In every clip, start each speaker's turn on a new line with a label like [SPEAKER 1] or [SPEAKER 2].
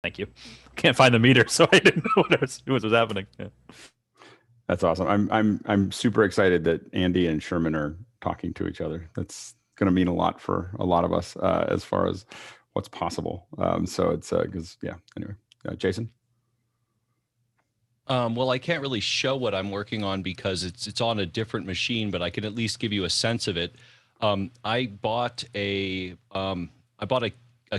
[SPEAKER 1] Thank you. Can't find the meter, so I didn't know what was happening. Yeah.
[SPEAKER 2] That's awesome. I'm super excited that Andy and Sherman are talking to each other. That's going to mean a lot for a lot of us as far as what's possible. So it's because Anyway, Jason.
[SPEAKER 3] Well, I can't really show what I'm working on because it's on a different machine, but I can at least give you a sense of it. I bought a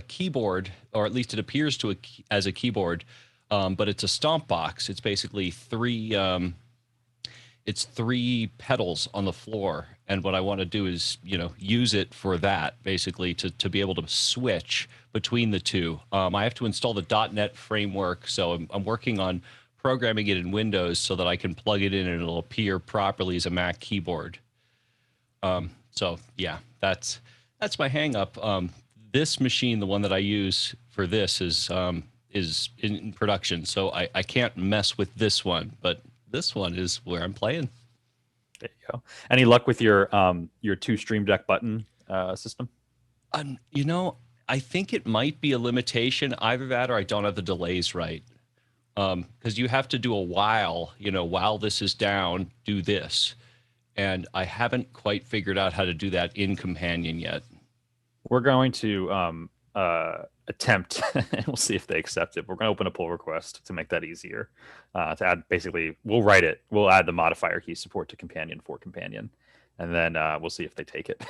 [SPEAKER 3] keyboard, or at least it appears to as a keyboard, but it's a stomp box. It's basically three pedals on the floor, and what I want to do is use it for that, basically to be able to switch between the two. I have to install the .NET framework, so I'm working on programming it in Windows so that I can plug it in and it'll appear properly as a Mac keyboard. So yeah, that's my hang up. This machine, the one that I use for this, is in production, so I can't mess with this one, but this one is where I'm playing.
[SPEAKER 1] There you go. Any luck with your two Stream Deck button system?
[SPEAKER 3] I think it might be a limitation, either that or I don't have the delays right. Because you have to do a while this is down, do this. And I haven't quite figured out how to do that in Companion yet.
[SPEAKER 1] We're going to attempt, and we'll see if they accept it. We're going to open a pull request to make that easier. To add, basically, we'll add the modifier key support to Companion for Companion. And then we'll see if they take it.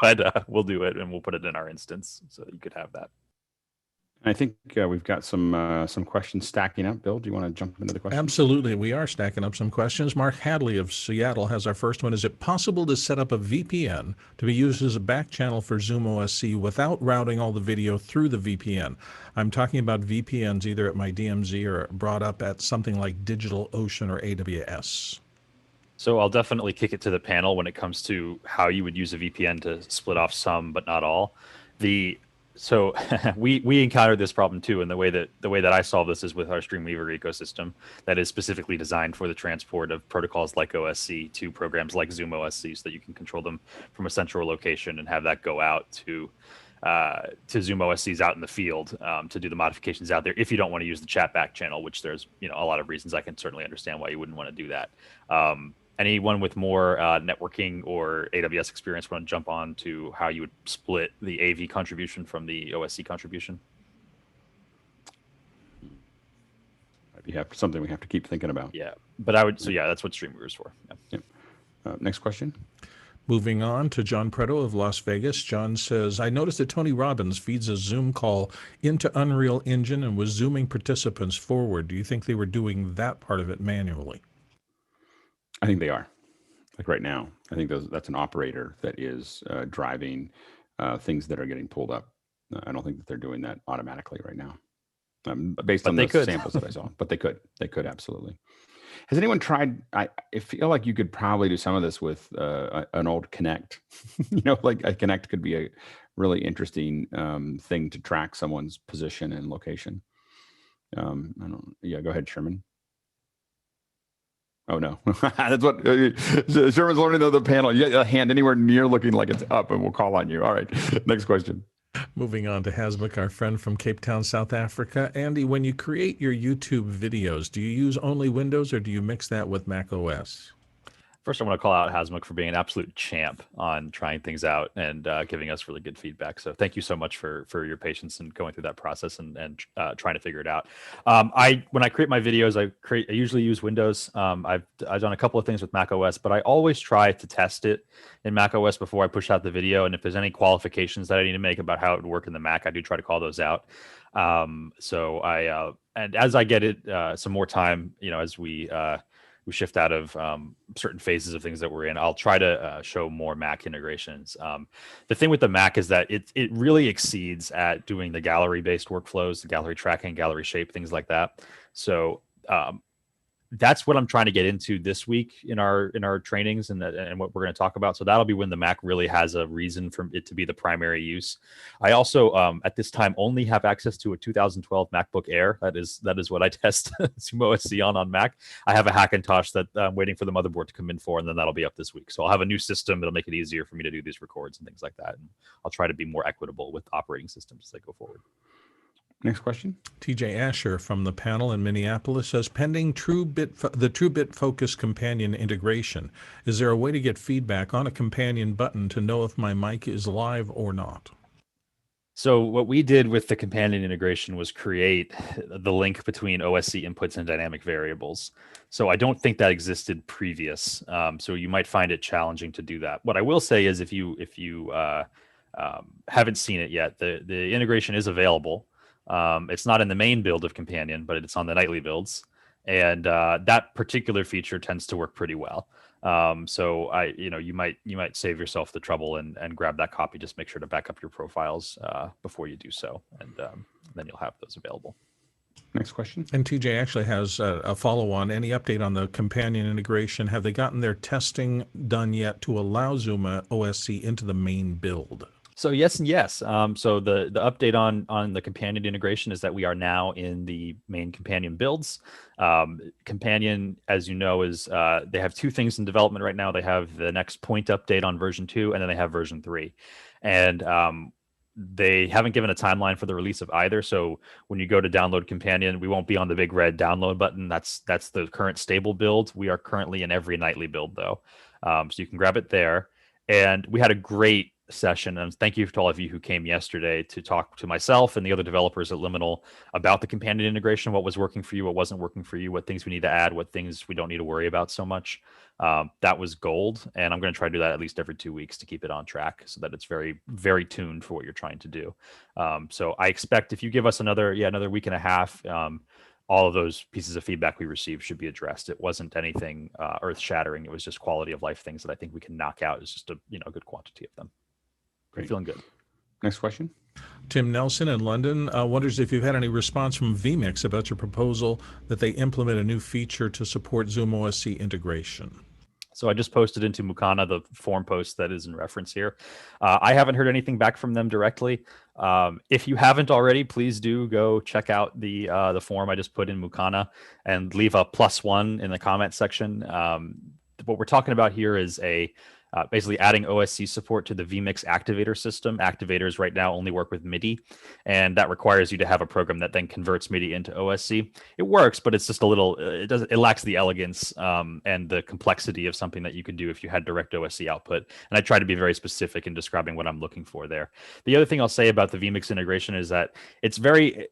[SPEAKER 1] But we'll do it, and we'll put it in our instance so you could have that.
[SPEAKER 2] I think we've got some questions stacking up. Bill, do you want to jump into the questions?
[SPEAKER 4] Absolutely. We are stacking up some questions. Mark Hadley of Seattle has our first one. Is it possible to set up a VPN to be used as a back channel for ZoomOSC without routing all the video through the VPN? I'm talking about VPNs either at my DMZ or brought up at something like DigitalOcean or AWS.
[SPEAKER 1] So I'll definitely kick it to the panel when it comes to how you would use a VPN to split off some, but not all. So we encountered this problem too, and the way that I solve this is with our Streamweaver ecosystem that is specifically designed for the transport of protocols like OSC to programs like ZoomOSC, so that you can control them from a central location and have that go out to ZoomOSCs out in the field to do the modifications out there. If you don't want to use the chat back channel, which there's a lot of reasons, I can certainly understand why you wouldn't want to do that. Anyone with more networking or AWS experience want to jump on to how you would split the AV contribution from the OSC contribution?
[SPEAKER 2] Might be something we have to keep thinking about.
[SPEAKER 1] Yeah, but I would. So yeah, that's what Streamweaver is for. Yeah.
[SPEAKER 2] Next question.
[SPEAKER 4] Moving on to John Preto of Las Vegas. John says, I noticed that Tony Robbins feeds a Zoom call into Unreal Engine and was zooming participants forward. Do you think they were doing that part of it manually?
[SPEAKER 2] I think they are. Like right now, I think that's an operator that is driving things that are getting pulled up. I don't think that they're doing that automatically right now, based on the samples that I saw. But they could absolutely. Has anyone tried? I feel like you could probably do some of this with an old Kinect. Like a Kinect could be a really interesting thing to track someone's position and location. Go ahead, Sherman. Oh no, that's what Sherman's learning the panel. You get a hand anywhere near looking like it's up, and we'll call on you. All right, next question.
[SPEAKER 4] Moving on to Hasmuk, our friend from Cape Town, South Africa. Andy, when you create your YouTube videos, do you use only Windows or do you mix that with Mac OS?
[SPEAKER 1] First, I want to call out Hasmuk for being an absolute champ on trying things out and giving us really good feedback. So thank you so much for your patience and going through that process and trying to figure it out. When I create my videos, I usually use Windows. I've done a couple of things with Mac OS, but I always try to test it in Mac OS before I push out the video. And if there's any qualifications that I need to make about how it would work in the Mac, I do try to call those out. And as I get it some more time, as we shift out of certain phases of things that we're in, I'll try to show more Mac integrations. The thing with the Mac is that it really exceeds at doing the gallery-based workflows, the gallery tracking, gallery shape, things like that. So that's what I'm trying to get into this week in our trainings and what we're going to talk about. So that'll be when the Mac really has a reason for it to be the primary use. I also at this time only have access to a 2012 MacBook Air. That is what I test ZoomOSC on Mac. I have a Hackintosh that I'm waiting for the motherboard to come in for, and then that'll be up this week. So I'll have a new system that'll make it easier for me to do these records and things like that. And I'll try to be more equitable with operating systems as I go forward.
[SPEAKER 2] Next question.
[SPEAKER 4] TJ Asher from the panel in Minneapolis says, pending the TrueBit Focus companion integration, is there a way to get feedback on a companion button to know if my mic is live or not?
[SPEAKER 1] So what we did with the companion integration was create the link between OSC inputs and dynamic variables. So I don't think that existed previous. So you might find it challenging to do that. What I will say is if you haven't seen it yet, the integration is available. It's not in the main build of companion, but it's on the nightly builds. And that particular feature tends to work pretty well. So you might save yourself the trouble and grab that copy. Just make sure to back up your profiles before you do so, and then you'll have those available.
[SPEAKER 2] Next question.
[SPEAKER 4] And TJ actually has a follow-on. Any update on the companion integration? Have they gotten their testing done yet to allow ZoomOSC into the main build?
[SPEAKER 1] So yes and yes. So the update on the companion integration is that we are now in the main companion builds. Companion, as you know, is they have two things in development right now. They have the next point update on version 2, and then they have version 3. And they haven't given a timeline for the release of either. So when you go to download companion, we won't be on the big red download button. That's the current stable build. We are currently in every nightly build though. So you can grab it there. And we had a great session, and thank you to all of you who came yesterday to talk to myself and the other developers at Liminal about the companion integration, what was working for you, what wasn't working for you, what things we need to add, what things we don't need to worry about so much. That was gold, and I'm going to try to do that at least every 2 weeks to keep it on track so that it's very, very tuned for what you're trying to do. So I expect if you give us another week and a half, all of those pieces of feedback we received should be addressed. It wasn't anything earth-shattering. It was just quality of life things that I think we can knock out. It's just a good quantity of them.
[SPEAKER 2] Great.
[SPEAKER 1] Feeling good.
[SPEAKER 2] Next question.
[SPEAKER 4] Tim Nelson in London wonders if you've had any response from vMix about your proposal that they implement a new feature to support ZoomOSC integration.
[SPEAKER 1] So I just posted into Mukana the forum post that is in reference here. I haven't heard anything back from them directly. If you haven't already, please do go check out the forum I just put in Mukana and leave a +1 in the comment section. What we're talking about here is basically adding OSC support to the vMix activator system. Activators right now only work with MIDI, and that requires you to have a program that then converts MIDI into OSC. It works, but it's just a little, it lacks the elegance and the complexity of something that you could do if you had direct OSC output. And I try to be very specific in describing what I'm looking for there. The other thing I'll say about the vMix integration is that it's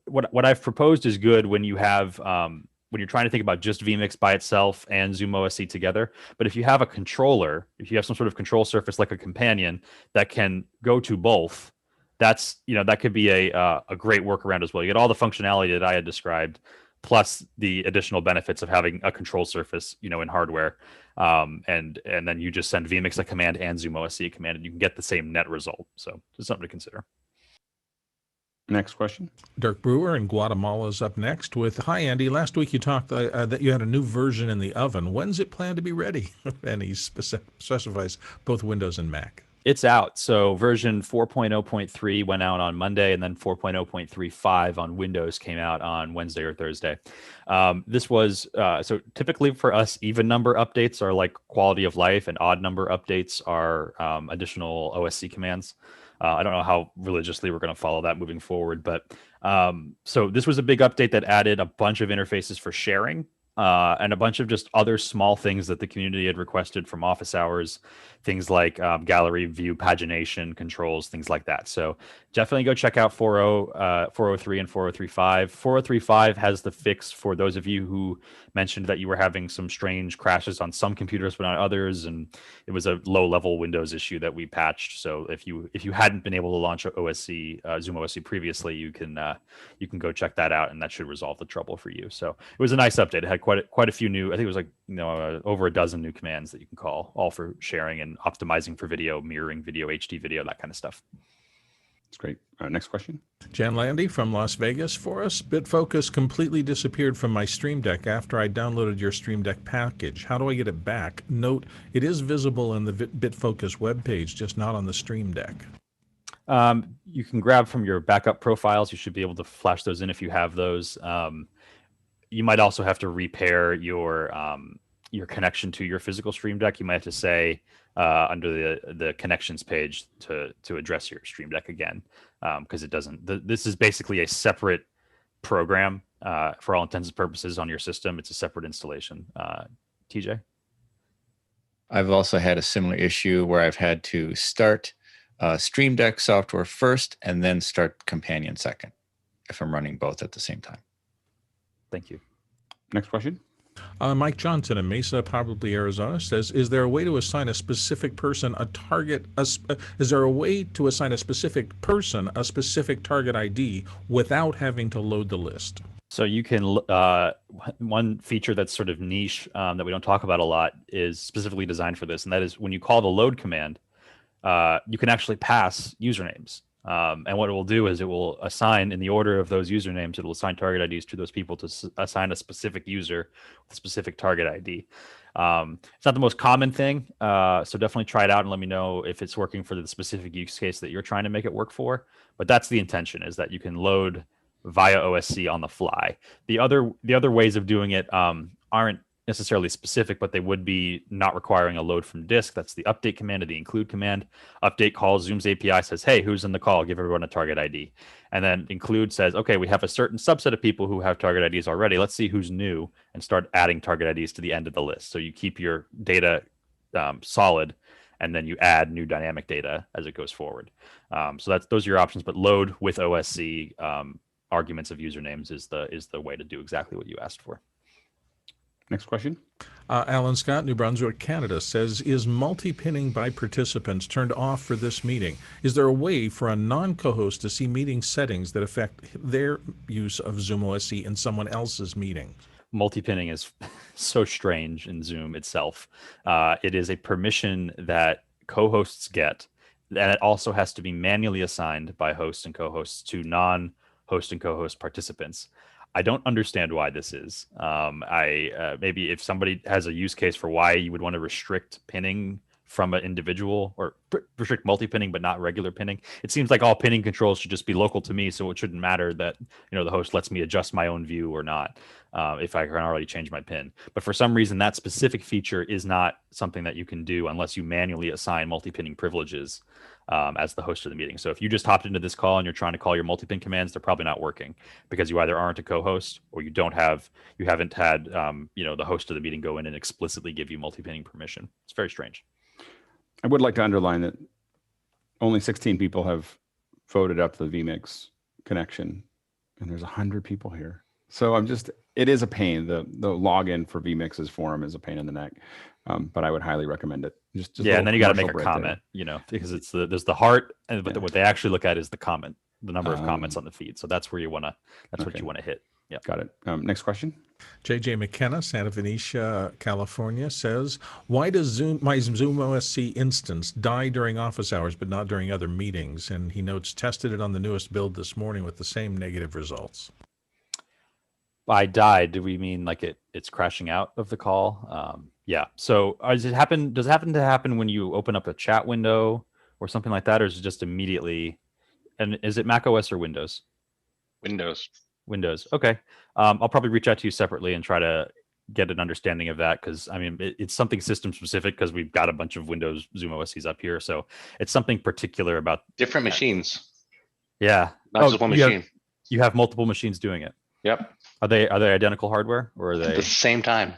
[SPEAKER 1] what I've proposed is good when you have, when you're trying to think about just vMix by itself and ZoomOSC together. But if you have a controller, if you have some sort of control surface like a companion that can go to both, that could be a great workaround as well. You get all the functionality that I had described, plus the additional benefits of having a control surface, in hardware. And then you just send vMix a command and ZoomOSC a command, and you can get the same net result. So just something to consider.
[SPEAKER 2] Next question.
[SPEAKER 4] Dirk Brewer in Guatemala is up next with, hi, Andy. Last week you talked that you had a new version in the oven. When's it planned to be ready? And he specifies both Windows and Mac.
[SPEAKER 1] It's out. So version 4.0.3 went out on Monday, and then 4.0.35 on Windows came out on Wednesday or Thursday. This was, so typically for us, even number updates are like quality of life, and odd number updates are additional OSC commands. I don't know how religiously we're going to follow that moving forward, but so this was a big update that added a bunch of interfaces for sharing and a bunch of just other small things that the community had requested from office hours, things like gallery view pagination controls, things like that. So definitely go check out 403 and 4035. 4035 has the fix for those of you who mentioned that you were having some strange crashes on some computers but not others, and it was a low-level Windows issue that we patched. So if you hadn't been able to launch ZoomOSC previously, you can go check that out, and that should resolve the trouble for you. So it was a nice update. It had quite a few new, I think it was like over a dozen new commands that you can call, all for sharing and optimizing for video, mirroring video, HD video, that kind of stuff.
[SPEAKER 2] That's great. Next question.
[SPEAKER 4] Jan Landy from Las Vegas for us. BitFocus completely disappeared from my Stream Deck after I downloaded your Stream Deck package. How do I get it back? Note, it is visible in the BitFocus webpage, just not on the Stream Deck.
[SPEAKER 1] You can grab from your backup profiles. You should be able to flash those in if you have those. You might also have to repair your connection to your physical Stream Deck. You might have to say under the connections page to address your Stream Deck again, because it doesn't. This is basically a separate program for all intents and purposes on your system. It's a separate installation. TJ?
[SPEAKER 5] I've also had a similar issue where I've had to start Stream Deck software first and then start Companion second if I'm running both at the same time.
[SPEAKER 1] Thank you.
[SPEAKER 2] Next question.
[SPEAKER 4] Mike Johnson in Mesa, probably Arizona, says, is there a way to assign a specific person a target? Is there a way to assign a specific person a specific target ID without having to load the list?
[SPEAKER 1] So you can, one feature that's sort of niche that we don't talk about a lot is specifically designed for this. And that is when you call the load command, you can actually pass usernames. And what it will do is it will assign in the order of those usernames, it will assign target IDs to those people to assign a specific user with a specific target ID. It's not the most common thing. So definitely try it out and let me know if it's working for the specific use case that you're trying to make it work for. But that's the intention, is that you can load via OSC on the fly. The other ways of doing it aren't necessarily specific, but they would be not requiring a load from disk. That's the update command or the include command. Update calls Zoom's API, says, hey, who's in the call? Give everyone a target ID. And then include says, okay, we have a certain subset of people who have target IDs already. Let's see who's new and start adding target IDs to the end of the list. So you keep your data solid, and then you add new dynamic data as it goes forward. So those are your options, but load with OSC arguments of usernames is the way to do exactly what you asked for.
[SPEAKER 2] Next question.
[SPEAKER 4] Alan Scott, New Brunswick, Canada, says, is multi-pinning by participants turned off for this meeting? Is there a way for a non-co-host to see meeting settings that affect their use of ZoomOSC in someone else's meeting?
[SPEAKER 1] Multi-pinning is so strange in Zoom itself. It is a permission that co-hosts get, and it also has to be manually assigned by hosts and co-hosts to non-host and co-host participants. I don't understand why this is. Maybe if somebody has a use case for why you would want to restrict pinning from an individual, or restrict multi-pinning but not regular pinning. It seems like all pinning controls should just be local to me, so it shouldn't matter that the host lets me adjust my own view or not if I can already change my pin. But for some reason, that specific feature is not something that you can do unless you manually assign multi-pinning privileges as the host of the meeting. So if you just hopped into this call and you're trying to call your multi-pin commands, they're probably not working because you either aren't a co-host or you haven't had the host of the meeting go in and explicitly give you multi-pinning permission. It's very strange.
[SPEAKER 2] I would like to underline that only 16 people have voted up the vMix connection, and there's 100 people here. So it is a pain. The login for vMix's forum is a pain in the neck, but I would highly recommend it. Just
[SPEAKER 1] yeah, and then you got to make a comment, because there's the heart, but what they actually look at is the comment, the number of comments on the feed. So that's where you want to, what you want to hit. Yeah,
[SPEAKER 2] got it. Next question.
[SPEAKER 4] JJ McKenna, Santa Venetia, California, says, why does my ZoomOSC instance die during office hours but not during other meetings? And he notes, tested it on the newest build this morning with the same negative results.
[SPEAKER 1] By died, do we mean like it's crashing out of the call? Yeah. So does it happen to happen when you open up a chat window or something like that, or is it just immediately? And is it Mac OS or Windows? Windows. Okay. I'll probably reach out to you separately and try to get an understanding of that, because it's something system specific, because we've got a bunch of Windows ZoomOSCs up here, so it's something particular about
[SPEAKER 6] different machines.
[SPEAKER 1] Yeah,
[SPEAKER 6] not just one machine.
[SPEAKER 1] You have multiple machines doing it.
[SPEAKER 6] Yep.
[SPEAKER 1] Are they identical hardware, or are they
[SPEAKER 6] at the same time?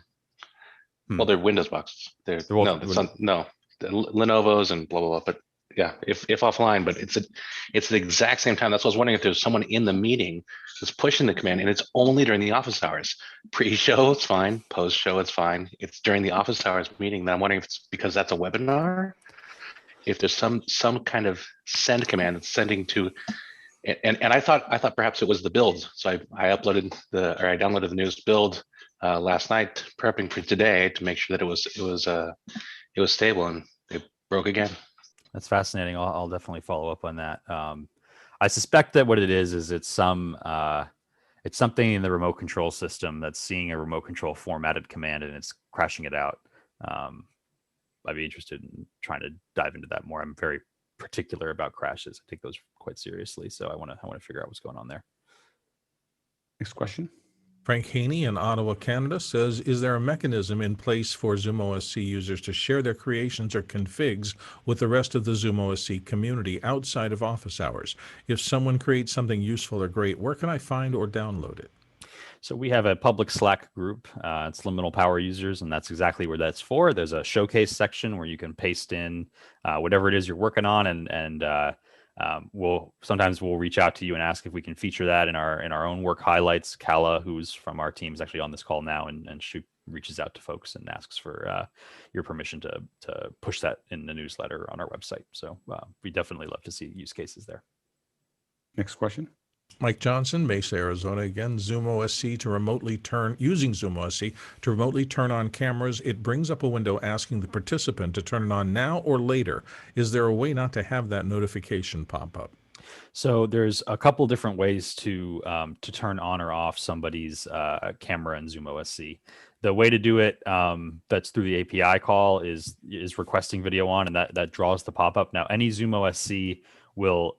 [SPEAKER 6] Well, they're Windows boxes. They're no, the Lenovo's and blah blah blah. But yeah, if offline, but it's the exact same time. That's what I was wondering, if there's someone in the meeting that's pushing the command, and it's only during the office hours. Pre-show, it's fine. Post-show, it's fine. It's during the office hours meeting that I'm wondering if it's because that's a webinar. If there's some kind of send command that's sending to, and I thought perhaps it was the build. So I downloaded the newest build last night, prepping for today to make sure that it was stable, and it broke again.
[SPEAKER 1] That's fascinating. I'll definitely follow up on that. I suspect that what it is it's something in the remote control system that's seeing a remote control formatted command and it's crashing it out. I'd be interested in trying to dive into that more. I'm very particular about crashes. I take those quite seriously, so I want to figure out what's going on there.
[SPEAKER 2] Next question.
[SPEAKER 4] Frank Haney in Ottawa, Canada says, is there a mechanism in place for ZoomOSC users to share their creations or configs with the rest of the ZoomOSC community outside of office hours? If someone creates something useful or great, where can I find or download it?
[SPEAKER 1] So we have a public Slack group. It's Liminal Power users, and that's exactly where that's for. There's a showcase section where you can paste in whatever it is you're working on, and sometimes we'll reach out to you and ask if we can feature that in our own work highlights. Kala, who's from our team, is actually on this call now, and reaches out to folks and asks for your permission to push that in the newsletter on our website. So we definitely love to see use cases there.
[SPEAKER 2] Next question.
[SPEAKER 4] Mike Johnson, Mesa, Arizona, again, ZoomOSC to remotely turn, using ZoomOSC to remotely turn on cameras. It brings up a window asking the participant to turn it on now or later. Is there a way not to have that notification pop up?
[SPEAKER 1] So there's a couple different ways to turn on or off somebody's camera in ZoomOSC. The way to do it that's through the API call is requesting video on, and that draws the pop-up. Now, any ZoomOSC will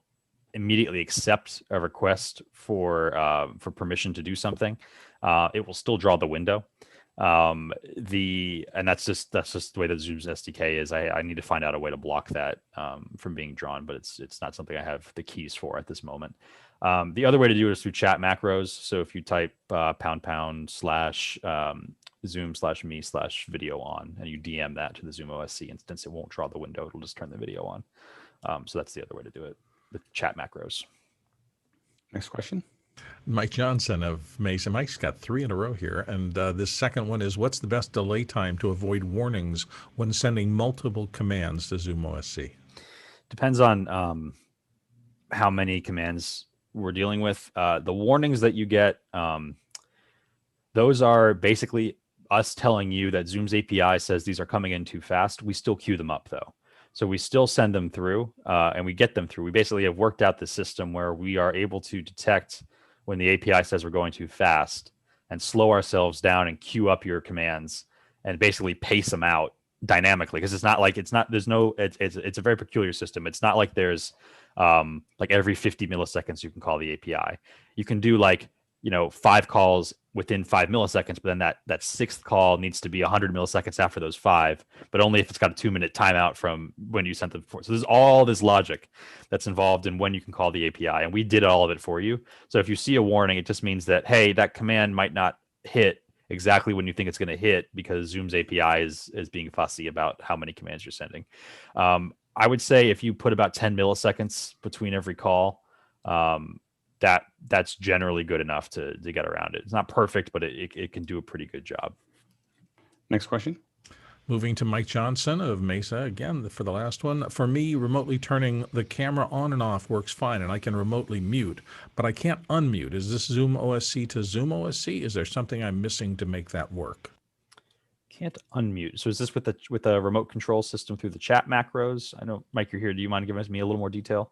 [SPEAKER 1] immediately accept a request for permission to do something. It will still draw the window. And that's just the way that Zoom's SDK is. I need to find out a way to block that from being drawn, but it's not something I have the keys for at this moment. The other way to do it is through chat macros. So if you type #/Zoom/me/video on and you DM that to the ZoomOSC instance, it won't draw the window. It'll just turn the video on. So that's the other way to do it. The chat macros.
[SPEAKER 2] Next question.
[SPEAKER 4] Mike Johnson of Mesa. Mike's got 3 in a row here. And this second one is, what's the best delay time to avoid warnings when sending multiple commands to ZoomOSC?
[SPEAKER 1] Depends on how many commands we're dealing with. The warnings that you get, those are basically us telling you that Zoom's API says these are coming in too fast. We still queue them up, though. So we still send them through and we get them through. We basically have worked out the system where we are able to detect when the API says we're going too fast and slow ourselves down and queue up your commands and basically pace them out dynamically. Because it's a very peculiar system. It's not like there's like every 50 milliseconds you can call the API. You can do 5 calls within 5 milliseconds, but then that 6th call needs to be 100 milliseconds after those 5, but only if it's got a 2-minute timeout from when you sent them before. So there's all this logic that's involved in when you can call the API, and we did all of it for you. So if you see a warning, it just means that, hey, that command might not hit exactly when you think it's going to hit because Zoom's API is being fussy about how many commands you're sending. I would say if you put about 10 milliseconds between every call, that's generally good enough to get around it. It's not perfect, but it can do a pretty good job.
[SPEAKER 2] Next question.
[SPEAKER 4] Moving to Mike Johnson of Mesa again for the last one. For me, remotely turning the camera on and off works fine, and I can remotely mute, but I can't unmute. Is this ZoomOSC to ZoomOSC? Is there something I'm missing to make that work?
[SPEAKER 1] Can't unmute. So is this with the remote control system through the chat macros? I know, Mike, you're here. Do you mind giving me a little more detail?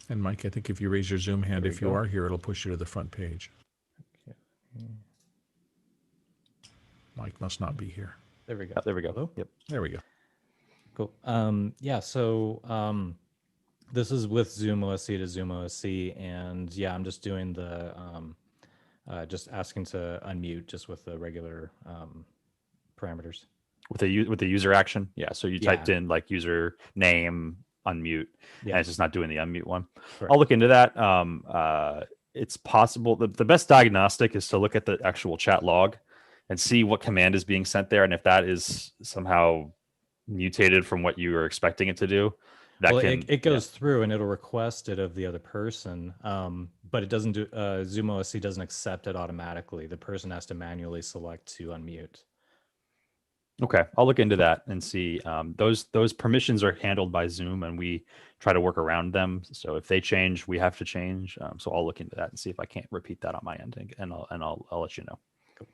[SPEAKER 4] And Mike, I think if you raise your Zoom hand, if you are here, it'll push you to the front page.
[SPEAKER 7] Okay.
[SPEAKER 4] Mike must not be here.
[SPEAKER 7] There we go.
[SPEAKER 1] Oh, there we go.
[SPEAKER 7] Hello?
[SPEAKER 1] Yep.
[SPEAKER 4] There we go.
[SPEAKER 7] Cool. Yeah, so this is with ZoomOSC to ZoomOSC, and yeah, I'm just doing the just asking to unmute just with the regular parameters.
[SPEAKER 1] With the user action, yeah. So you typed in like user name, unmute, and it's just not doing the unmute one.
[SPEAKER 7] Correct.
[SPEAKER 1] I'll look into that. It's possible. The best diagnostic is to look at the actual chat log and see what command is being sent there, and if that is somehow mutated from what you were expecting it to do,
[SPEAKER 7] it goes through and it'll request it of the other person, but it doesn't do. ZoomOSC doesn't accept it automatically. The person has to manually select to unmute.
[SPEAKER 1] Okay, I'll look into that and see. Those permissions are handled by Zoom, and we try to work around them. So if they change, we have to change. So I'll look into that and see if I can't repeat that on my end, and I'll let you know.
[SPEAKER 7] Cool.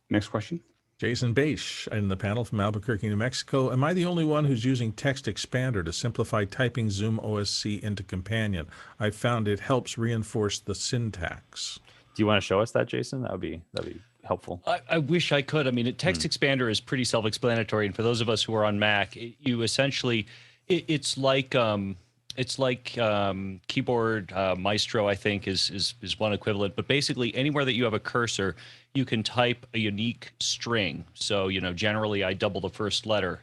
[SPEAKER 2] Next question.
[SPEAKER 4] Jason Bache in the panel from Albuquerque, New Mexico. Am I the only one who's using Text Expander to simplify typing ZoomOSC into Companion? I found it helps reinforce the syntax.
[SPEAKER 1] Do you want to show us that, Jason? That'd be helpful.
[SPEAKER 3] I wish I could. I mean, Text Expander is pretty self-explanatory, and for those of us who are on Mac, you essentially it's like it's like keyboard Maestro, I think is one equivalent. But basically, anywhere that you have a cursor, you can type a unique string. So generally, I double the first letter.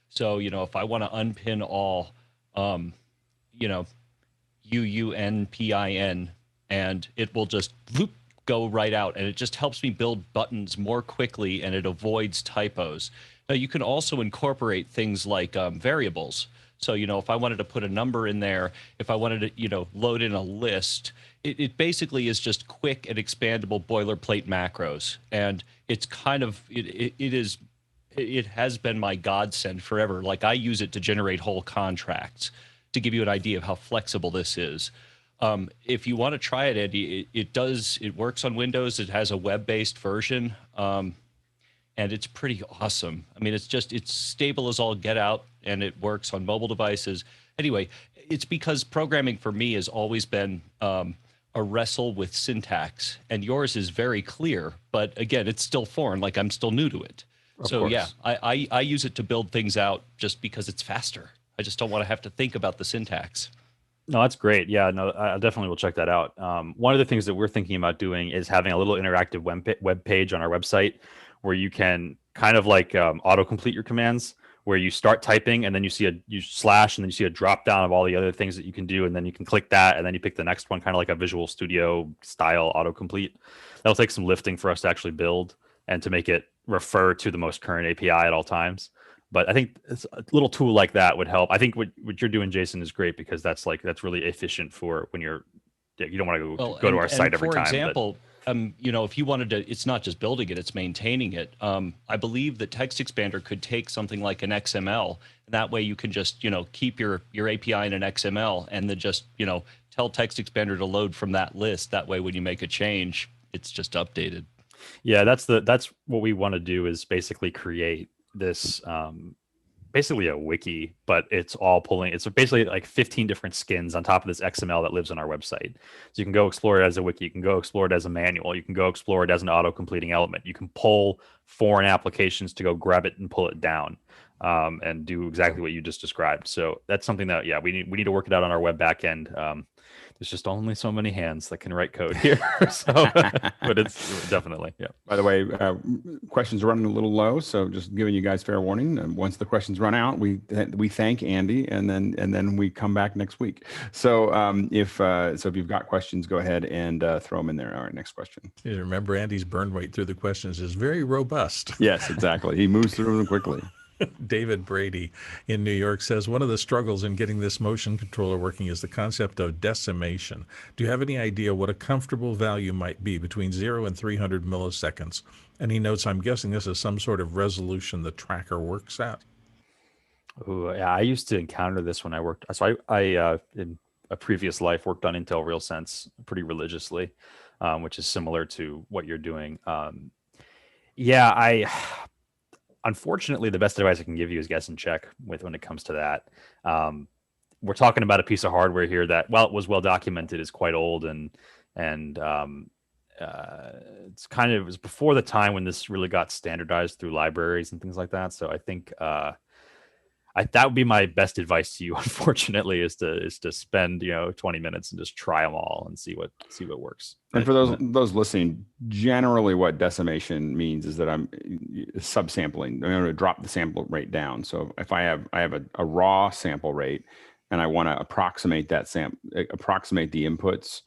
[SPEAKER 3] So if I want to unpin all, UUNPIN, and it will just whoop, go right out, and it just helps me build buttons more quickly, and it avoids typos. Now you can also incorporate things like variables. So if I wanted to put a number in there, if I wanted to load in a list, it basically is just quick and expandable boilerplate macros, and it's kind of it has been my godsend forever. Like I use it to generate whole contracts, to give you an idea of how flexible this is. If you want to try it, Andy, it works on Windows. It has a web-based version, and it's pretty awesome. I mean, it's stable as all get out, and it works on mobile devices. Anyway, it's because programming for me has always been a wrestle with syntax, and yours is very clear, but again, it's still foreign, like I'm still new to it. So yeah, I use it to build things out just because it's faster. I just don't want to have to think about the syntax.
[SPEAKER 1] No, that's great. Yeah, no, I definitely will check that out. One of the things that we're thinking about doing is having a little interactive web page on our website where you can kind of like autocomplete your commands, where you start typing and then you slash and then you see a drop down of all the other things that you can do, and then you can click that and then you pick the next one, kind of like a Visual Studio style autocomplete. That'll take some lifting for us to actually build and to make it refer to the most current API at all times. But I think a little tool like that would help. I think what you're doing, Jason, is great because that's really efficient for when you don't want to go to our site every time.
[SPEAKER 3] For example, if you wanted to, it's not just building it, it's maintaining it. I believe that Text Expander could take something like an XML, and that way you can just, keep your API in an XML and then just, tell Text Expander to load from that list. That way, when you make a change, it's just updated.
[SPEAKER 1] Yeah, that's what we want to do, is basically create this basically a wiki, but it's basically like 15 different skins on top of this XML that lives on our website. So you can go explore it as a wiki, you can go explore it as a manual, you can go explore it as an auto-completing element, you can pull foreign applications to go grab it and pull it down, and do exactly what you just described. So that's something that we need to work it out on our web backend. There's just only so many hands that can write code here. So, but it's definitely, yeah.
[SPEAKER 2] By the way, questions are running a little low, so just giving you guys fair warning. And once the questions run out, we thank Andy, and then we come back next week. So if you've got questions, go ahead and throw them in there. All right, next question.
[SPEAKER 4] Yeah, remember, Andy's burn rate through the questions is very robust.
[SPEAKER 2] Yes, exactly. He moves through them quickly.
[SPEAKER 4] David Brady in New York says, one of the struggles in getting this motion controller working is the concept of decimation. Do you have any idea what a comfortable value might be between 0 and 300 milliseconds? And he notes, I'm guessing this is some sort of resolution the tracker works at.
[SPEAKER 1] Oh, yeah, I used to encounter this when I worked. So I in a previous life worked on Intel RealSense pretty religiously, which is similar to what you're doing. Unfortunately, the best advice I can give you is guess and check when it comes to that. We're talking about a piece of hardware here that, while it was well documented, is quite old, and it was before the time when this really got standardized through libraries and things like that. So I think that would be my best advice to you, unfortunately, is to spend 20 minutes and just try them all and see what works.
[SPEAKER 2] And for those listening, generally what decimation means is that I'm subsampling. I'm going to drop the sample rate down. So if I have a raw sample rate and I want to approximate the inputs,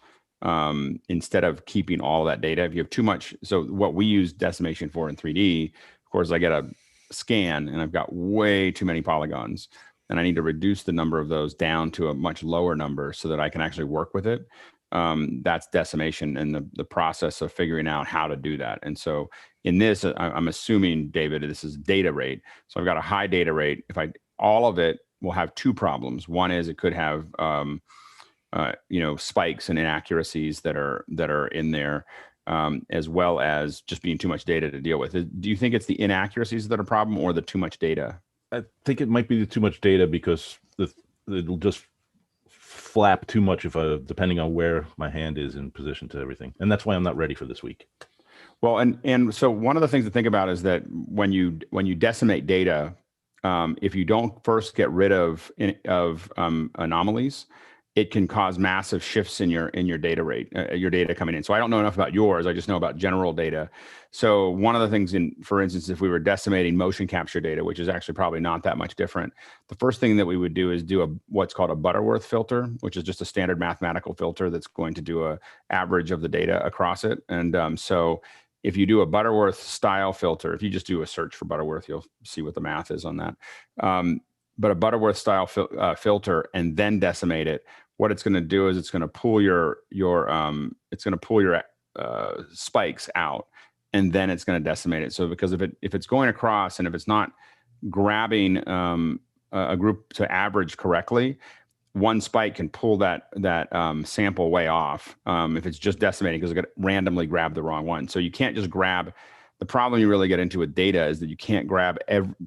[SPEAKER 2] instead of keeping all that data, if you have too much. So what we use decimation for in 3D, of course, I get a scan and I've got way too many polygons, and I need to reduce the number of those down to a much lower number so that I can actually work with it. That's decimation, and the process of figuring out how to do that. And so in this, I'm assuming, David, this is data rate. So I've got a high data rate. All of it will have two problems. One is it could have spikes and inaccuracies that are in there, as well as just being too much data to deal with. Do you think it's the inaccuracies that are a problem, or the too much data?
[SPEAKER 8] I think it might be the too much data, because it'll just flap too much depending on where my hand is in position to everything. And that's why I'm not ready for this week.
[SPEAKER 2] Well, and so one of the things to think about is that when you decimate data, if you don't first get rid of anomalies, it can cause massive shifts in your data rate, your data coming in. So I don't know enough about yours. I just know about general data. So one of the things for instance, if we were decimating motion capture data, which is actually probably not that much different, the first thing that we would do is do what's called a Butterworth filter, which is just a standard mathematical filter that's going to do a average of the data across it. And so if you do a Butterworth style filter, if you just do a search for Butterworth, you'll see what the math is on that. But a Butterworth style filter and then decimate it, what it's going to do is it's going to pull your spikes out, and then it's going to decimate it. So because if it's going across and if it's not grabbing a group to average correctly, one spike can pull that sample way off if it's just decimating, because it's going to randomly grab the wrong one. So you can't just grab. The problem you really get into with data is that you can't grab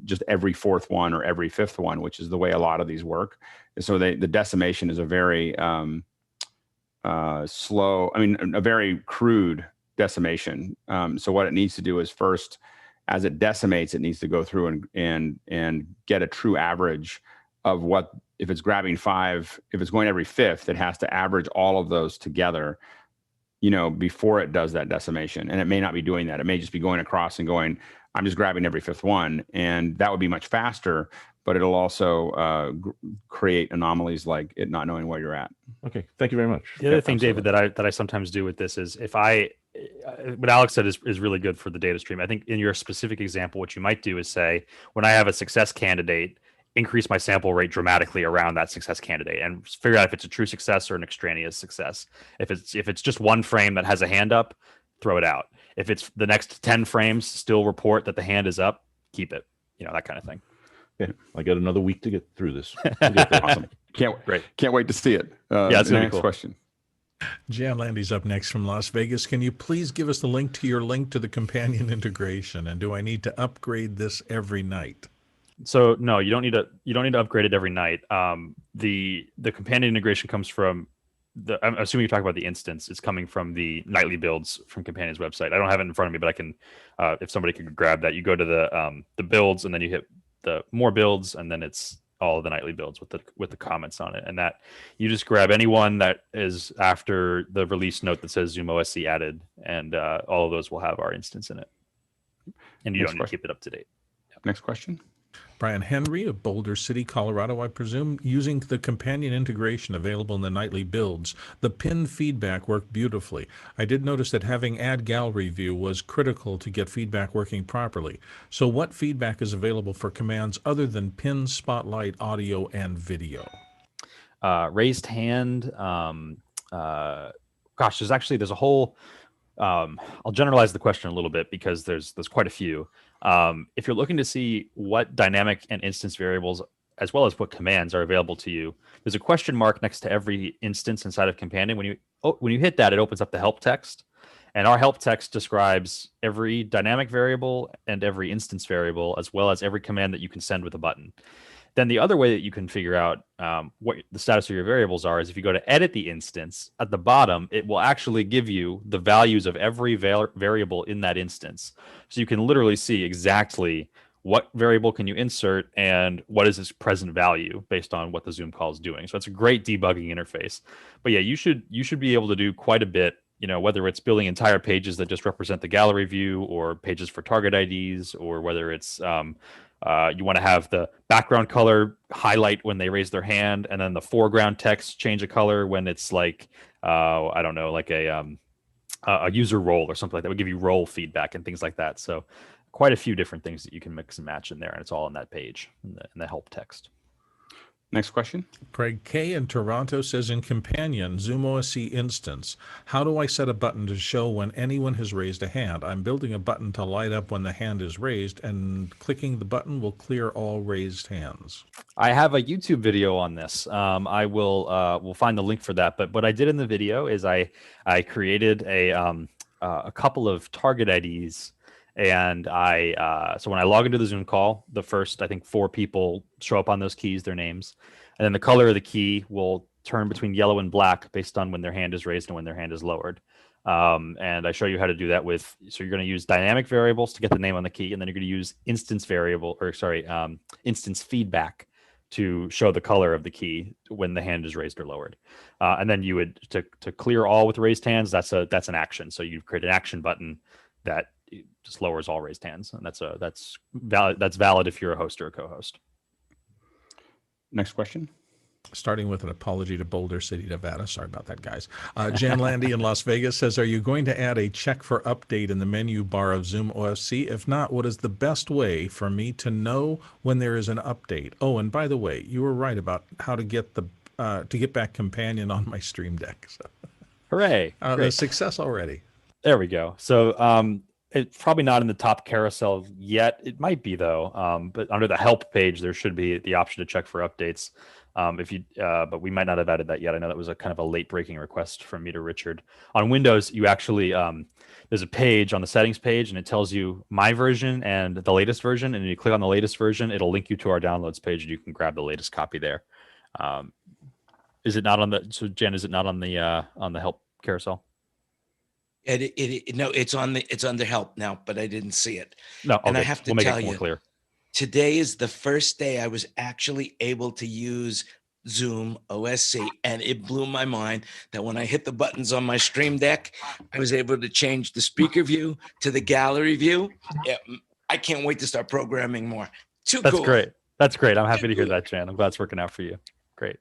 [SPEAKER 2] just every fourth one or every fifth one, which is the way a lot of these work. So the decimation is a very slow, a very crude decimation. So what it needs to do is first, as it decimates, it needs to go through and get a true average of what, if it's grabbing 5, if it's going every fifth, it has to average all of those together, before it does that decimation. And it may not be doing that. It may just be going across and going, I'm just grabbing every fifth one. And that would be much faster, but it'll also create anomalies like it not knowing where you're at.
[SPEAKER 8] Okay, thank you very much.
[SPEAKER 1] The other thing, David, that I sometimes do with this is what Alex said is really good for the data stream. I think in your specific example, what you might do is say, when I have a success candidate, increase my sample rate dramatically around that success candidate and figure out if it's a true success or an extraneous success. If it's just one frame that has a hand up, throw it out. If it's the next 10 frames still report that the hand is up, keep it. That kind of thing.
[SPEAKER 8] Yeah, I got another week to get through this.
[SPEAKER 2] Awesome. Can't wait to see it.
[SPEAKER 1] Yeah, it's
[SPEAKER 2] next
[SPEAKER 1] cool.
[SPEAKER 2] question.
[SPEAKER 4] Jan Landy's up next from Las Vegas. Can you please give us the link to your link to the companion integration? And do I need to upgrade this every night?
[SPEAKER 1] So no, you don't need to upgrade it every night. The companion integration comes from I'm assuming you're talking about the instance. It's coming from the nightly builds from Companion's website. I don't have it in front of me, but I can, if somebody could grab that, you go to the builds and then you hit the more builds, and then it's all of the nightly builds with the comments on it. And that you just grab any one that is after the release note that says ZoomOSC added, and all of those will have our instance in it. And you don't need to keep it up to date.
[SPEAKER 2] Next question.
[SPEAKER 4] Brian Henry of Boulder City, Colorado, I presume, using the companion integration available in the nightly builds, the pin feedback worked beautifully. I did notice that having add gallery view was critical to get feedback working properly. So what feedback is available for commands other than pin, spotlight, audio, and video?
[SPEAKER 1] Raised hand. Gosh, there's a whole, I'll generalize the question a little bit because there's quite a few. If you're looking to see what dynamic and instance variables, as well as what commands are available to you, there's a question mark next to every instance inside of Companion. When you hit that, it opens up the help text, and our help text describes every dynamic variable and every instance variable, as well as every command that you can send with a button. Then the other way that you can figure out what the status of your variables are is if you go to edit the instance, at the bottom, it will actually give you the values of every variable in that instance. So you can literally see exactly what variable can you insert and what is its present value based on what the Zoom call is doing. So it's a great debugging interface. But yeah, you should be able to do quite a bit, whether it's building entire pages that just represent the gallery view, or pages for target IDs, or whether it's you want to have the background color highlight when they raise their hand, and then the foreground text change a color when it's like, I don't know, like a user role or something like that. Would give you role feedback and things like that. So quite a few different things that you can mix and match in there, and it's all in that page in the help text.
[SPEAKER 2] Next question.
[SPEAKER 4] Craig K. in Toronto says, in Companion ZoomOSC instance, how do I set a button to show when anyone has raised a hand? I'm building a button to light up when the hand is raised, and clicking the button will clear all raised hands.
[SPEAKER 1] I have a YouTube video on this. I will find the link for that. But what I did in the video is I created a couple of target IDs. And so when I log into the Zoom call, the first, I think 4 people show up on those keys, their names. And then the color of the key will turn between yellow and black based on when their hand is raised and when their hand is lowered. And I show you how to do that so you're going to use dynamic variables to get the name on the key, and then you're going to use instance feedback to show the color of the key when the hand is raised or lowered. And then you would, to clear all with raised hands, that's an action. So you create an action button that just lowers all raised hands, and that's valid if you're a host or a co-host.
[SPEAKER 2] Next question.
[SPEAKER 4] Starting with an apology to Boulder City, Nevada. Sorry about that, guys. Jan Landy in Las Vegas says, are you going to add a check for update in the menu bar of ZoomOSC? If not, what is the best way for me to know when there is an update? Oh, and by the way, you were right about how to get back Companion on my Stream Deck. So,
[SPEAKER 1] hooray!
[SPEAKER 4] The success already.
[SPEAKER 1] There we go. So it's probably not in the top carousel yet. It might be though. But under the help page, there should be the option to check for updates. But we might not have added that yet. I know that was a kind of a late breaking request from me to Richard. On Windows, you actually, there's a page on the settings page, and it tells you my version and the latest version. And you click on the latest version, it'll link you to our downloads page, and you can grab the latest copy there. Is it not on so Jen, is it not on the help carousel?
[SPEAKER 9] No, it's under help now, but I didn't see it.
[SPEAKER 1] No,
[SPEAKER 9] and I have to tell you,
[SPEAKER 1] clear.
[SPEAKER 9] Today is the first day I was actually able to use ZoomOSC, and it blew my mind that when I hit the buttons on my Stream Deck, I was able to change the speaker view to the gallery view. Yeah, I can't wait to start programming more.
[SPEAKER 1] That's
[SPEAKER 9] cool.
[SPEAKER 1] Great. That's great. I'm happy to hear that, Jan. I'm glad it's working out for you. Great.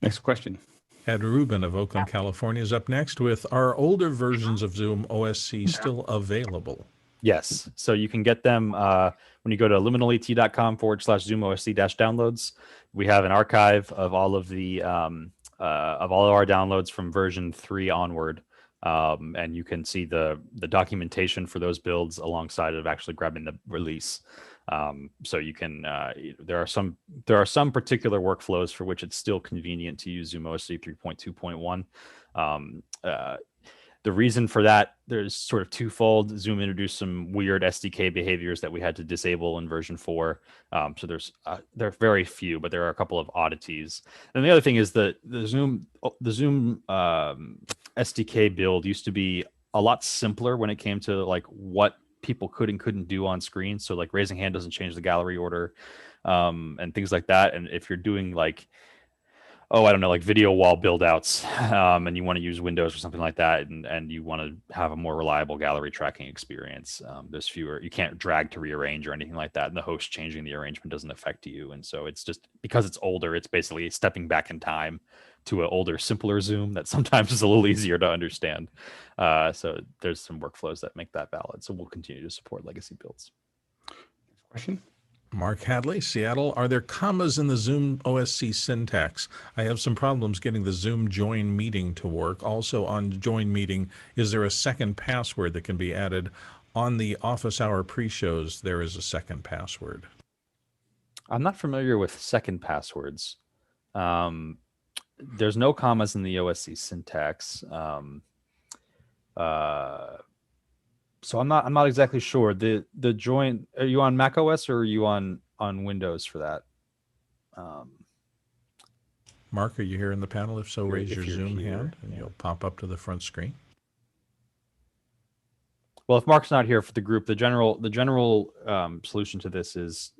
[SPEAKER 2] Next question.
[SPEAKER 4] Ed Rubin of Oakland, California is up next with, are older versions of ZoomOSC still available?
[SPEAKER 1] Yes. So you can get them when you go to liminalit.com/ZoomOSC-downloads. We have an archive of all of our downloads from version 3 onward. And you can see the documentation for those builds alongside of actually grabbing the release. So you can there are some particular workflows for which it's still convenient to use ZoomOSC 3.2.1. The reason for that, there's sort of twofold. Zoom introduced some weird SDK behaviors that we had to disable in version 4. So there are very few, but there are a couple of oddities. And the other thing is that the Zoom SDK build used to be a lot simpler when it came to like what people could and couldn't do on screen. So like raising hand doesn't change the gallery order, and things like that. And if you're doing like, I don't know, like video wall build outs, and you want to use Windows or something like that, and you want to have a more reliable gallery tracking experience, there's fewer, you can't drag to rearrange or anything like that. And the host changing the arrangement doesn't affect you. And so it's just, because it's older, it's basically stepping back in time to an older, simpler Zoom that sometimes is a little easier to understand. So there's some workflows that make that valid. So we'll continue to support legacy builds.
[SPEAKER 2] Next question.
[SPEAKER 4] Mark Hadley, Seattle. Are there commas in the ZoomOSC syntax? I have some problems getting the Zoom join meeting to work. Also on join meeting, is there a second password that can be added? On the office hour pre-shows, there is a second password.
[SPEAKER 1] I'm not familiar with second passwords. There's no commas in the OSC syntax. So I'm not exactly sure. The join, are you on Mac OS or are you on Windows for that?
[SPEAKER 4] Mark, are you here in the panel? If so, raise your Zoom hand and you'll pop up to the front screen.
[SPEAKER 1] Well, if Mark's not here for the group, the general solution to this is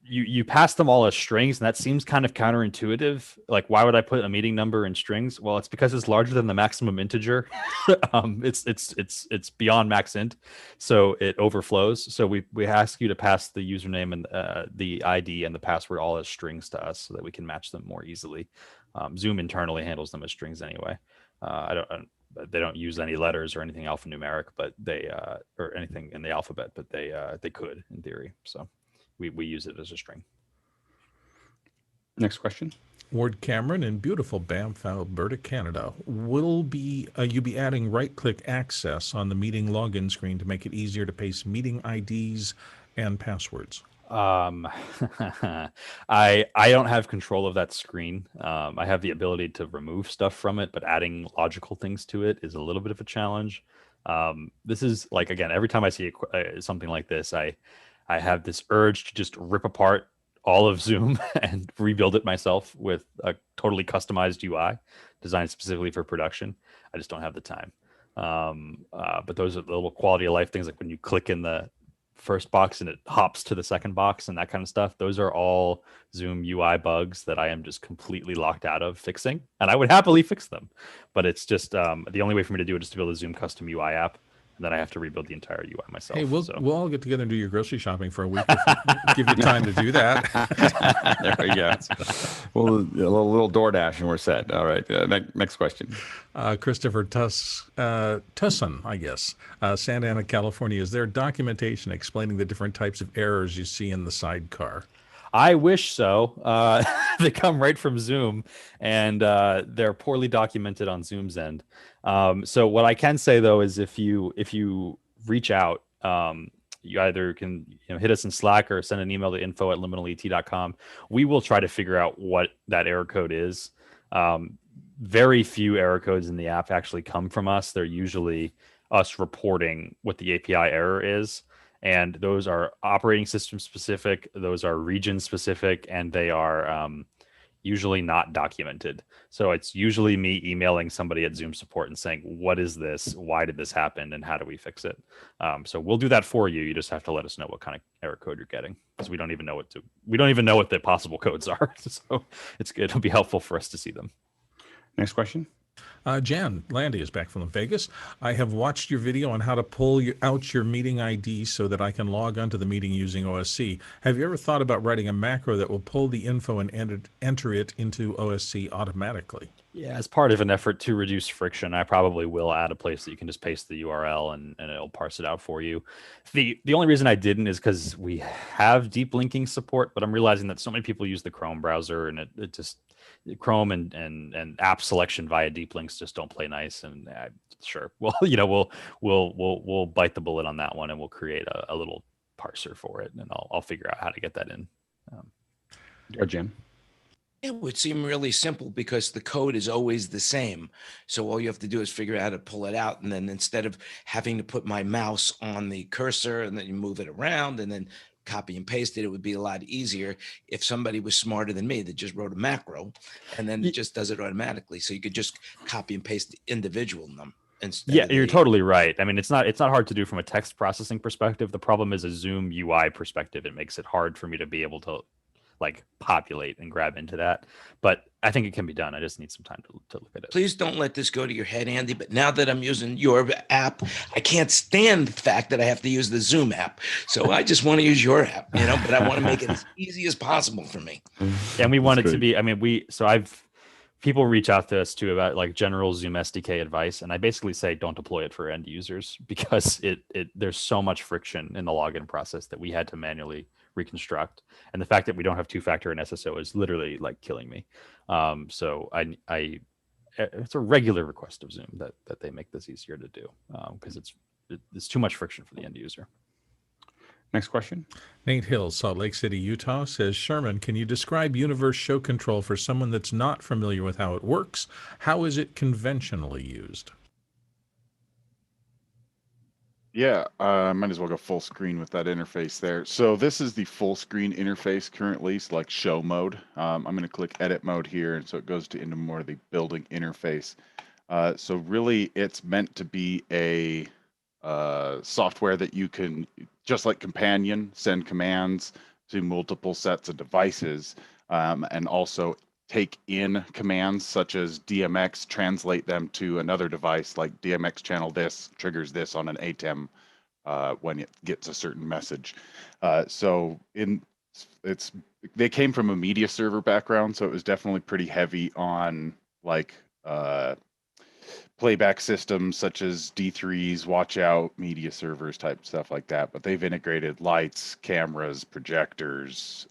[SPEAKER 1] you pass them all as strings, and that seems kind of counterintuitive. Like, why would I put a meeting number in strings? Well, it's because it's larger than the maximum integer. It's beyond max int, so it overflows. So we ask you to pass the username and the ID and the password all as strings to us, so that we can match them more easily. Zoom internally handles them as strings anyway. They don't use any letters or anything alphanumeric, but or anything in the alphabet, but they could in theory. So we use it as a string.
[SPEAKER 2] Next question.
[SPEAKER 4] Ward Cameron in beautiful Banff, Alberta, Canada. Will you be adding right-click access on the meeting login screen to make it easier to paste meeting IDs and passwords?
[SPEAKER 1] I don't have control of that screen. I have the ability to remove stuff from it, but adding logical things to it is a little bit of a challenge. This is like, again, every time I see something like this, I have this urge to just rip apart all of Zoom and rebuild it myself with a totally customized UI designed specifically for production. I just don't have the time. But those are the little quality of life things, like when you click in the first box and it hops to the second box and that kind of stuff. Those are all Zoom UI bugs that I am just completely locked out of fixing, and I would happily fix them. But it's just the only way for me to do it is to build a Zoom custom UI app, and then I have to rebuild the entire UI myself.
[SPEAKER 4] Hey, we'll all get together and do your grocery shopping for a week. Give you time to do that.
[SPEAKER 2] There we go. Well, a little DoorDash and we're set. All right. Next question.
[SPEAKER 4] Christopher Tusson, I guess. Santa Ana, California. Is there documentation explaining the different types of errors you see in the sidecar?
[SPEAKER 1] I wish so. They come right from Zoom, and they're poorly documented on Zoom's end. So what I can say though is if you reach out, you either can hit us in Slack or send an email to info@liminalet.com. We will try to figure out what that error code is. Very few error codes in the app actually come from us. They're usually us reporting what the API error is. And those are operating system specific, those are region specific, and they are usually not documented. So it's usually me emailing somebody at Zoom support and saying, what is this? Why did this happen? And how do we fix it? So we'll do that for you. You just have to let us know what kind of error code you're getting, because we don't even know what the possible codes are. So it'll be helpful for us to see them.
[SPEAKER 2] Next question.
[SPEAKER 4] Jan Landy is back from Vegas. I have watched your video on how to pull out your meeting ID so that I can log onto the meeting using OSC. Have you ever thought about writing a macro that will pull the info and enter it into OSC automatically?
[SPEAKER 1] Yeah, as part of an effort to reduce friction, I probably will add a place that you can just paste the URL and it'll parse it out for you. The only reason I didn't is because we have deep linking support, but I'm realizing that so many people use the Chrome browser, and it just Chrome and app selection via deep links just don't play nice. And sure, well, we'll bite the bullet on that one, and we'll create a little parser for it, and I'll figure out how to get that in.
[SPEAKER 2] Jim.
[SPEAKER 9] It would seem really simple because the code is always the same. So all you have to do is figure out how to pull it out. And then instead of having to put my mouse on the cursor and then you move it around and then copy and paste it, it would be a lot easier if somebody was smarter than me that just wrote a macro and then it just does it automatically. So you could just copy and paste the individual number.
[SPEAKER 1] Yeah, you're totally right. I mean, it's not hard to do from a text processing perspective. The problem is a Zoom UI perspective. It makes it hard for me to be able to populate and grab into that, but I think it can be done. I just need some time to look at it.
[SPEAKER 9] Please don't let this go to your head, Andy, but now that I'm using your app, I can't stand the fact that I have to use the Zoom app. So I just want to use your app, but I want to make it as easy as possible for me.
[SPEAKER 1] And we want it to be, people reach out to us too about general Zoom SDK advice. And I basically say, don't deploy it for end users, because there's so much friction in the login process that we had to manually reconstruct. And the fact that we don't have two-factor and SSO is literally killing me. So it's a regular request of Zoom that they make this easier to do, because it's too much friction for the end user.
[SPEAKER 2] Next question.
[SPEAKER 4] Nate Hill, Salt Lake City, Utah, says, Sherman, can you describe Universe Show Control for someone that's not familiar with how it works? How is it conventionally used?
[SPEAKER 10] Yeah, I might as well go full screen with that interface there. So this is the full screen interface currently, select show mode. I'm going to click edit mode here, and so it goes into more of the building interface. So really it's meant to be a software that you can, just like Companion, send commands to multiple sets of devices, and also take in commands such as DMX, translate them to another device, like DMX channel this, triggers this on an ATEM when it gets a certain message. They came from a media server background, so it was definitely pretty heavy on playback systems such as D3s, watch out, media servers type stuff like that. But they've integrated lights, cameras, projectors,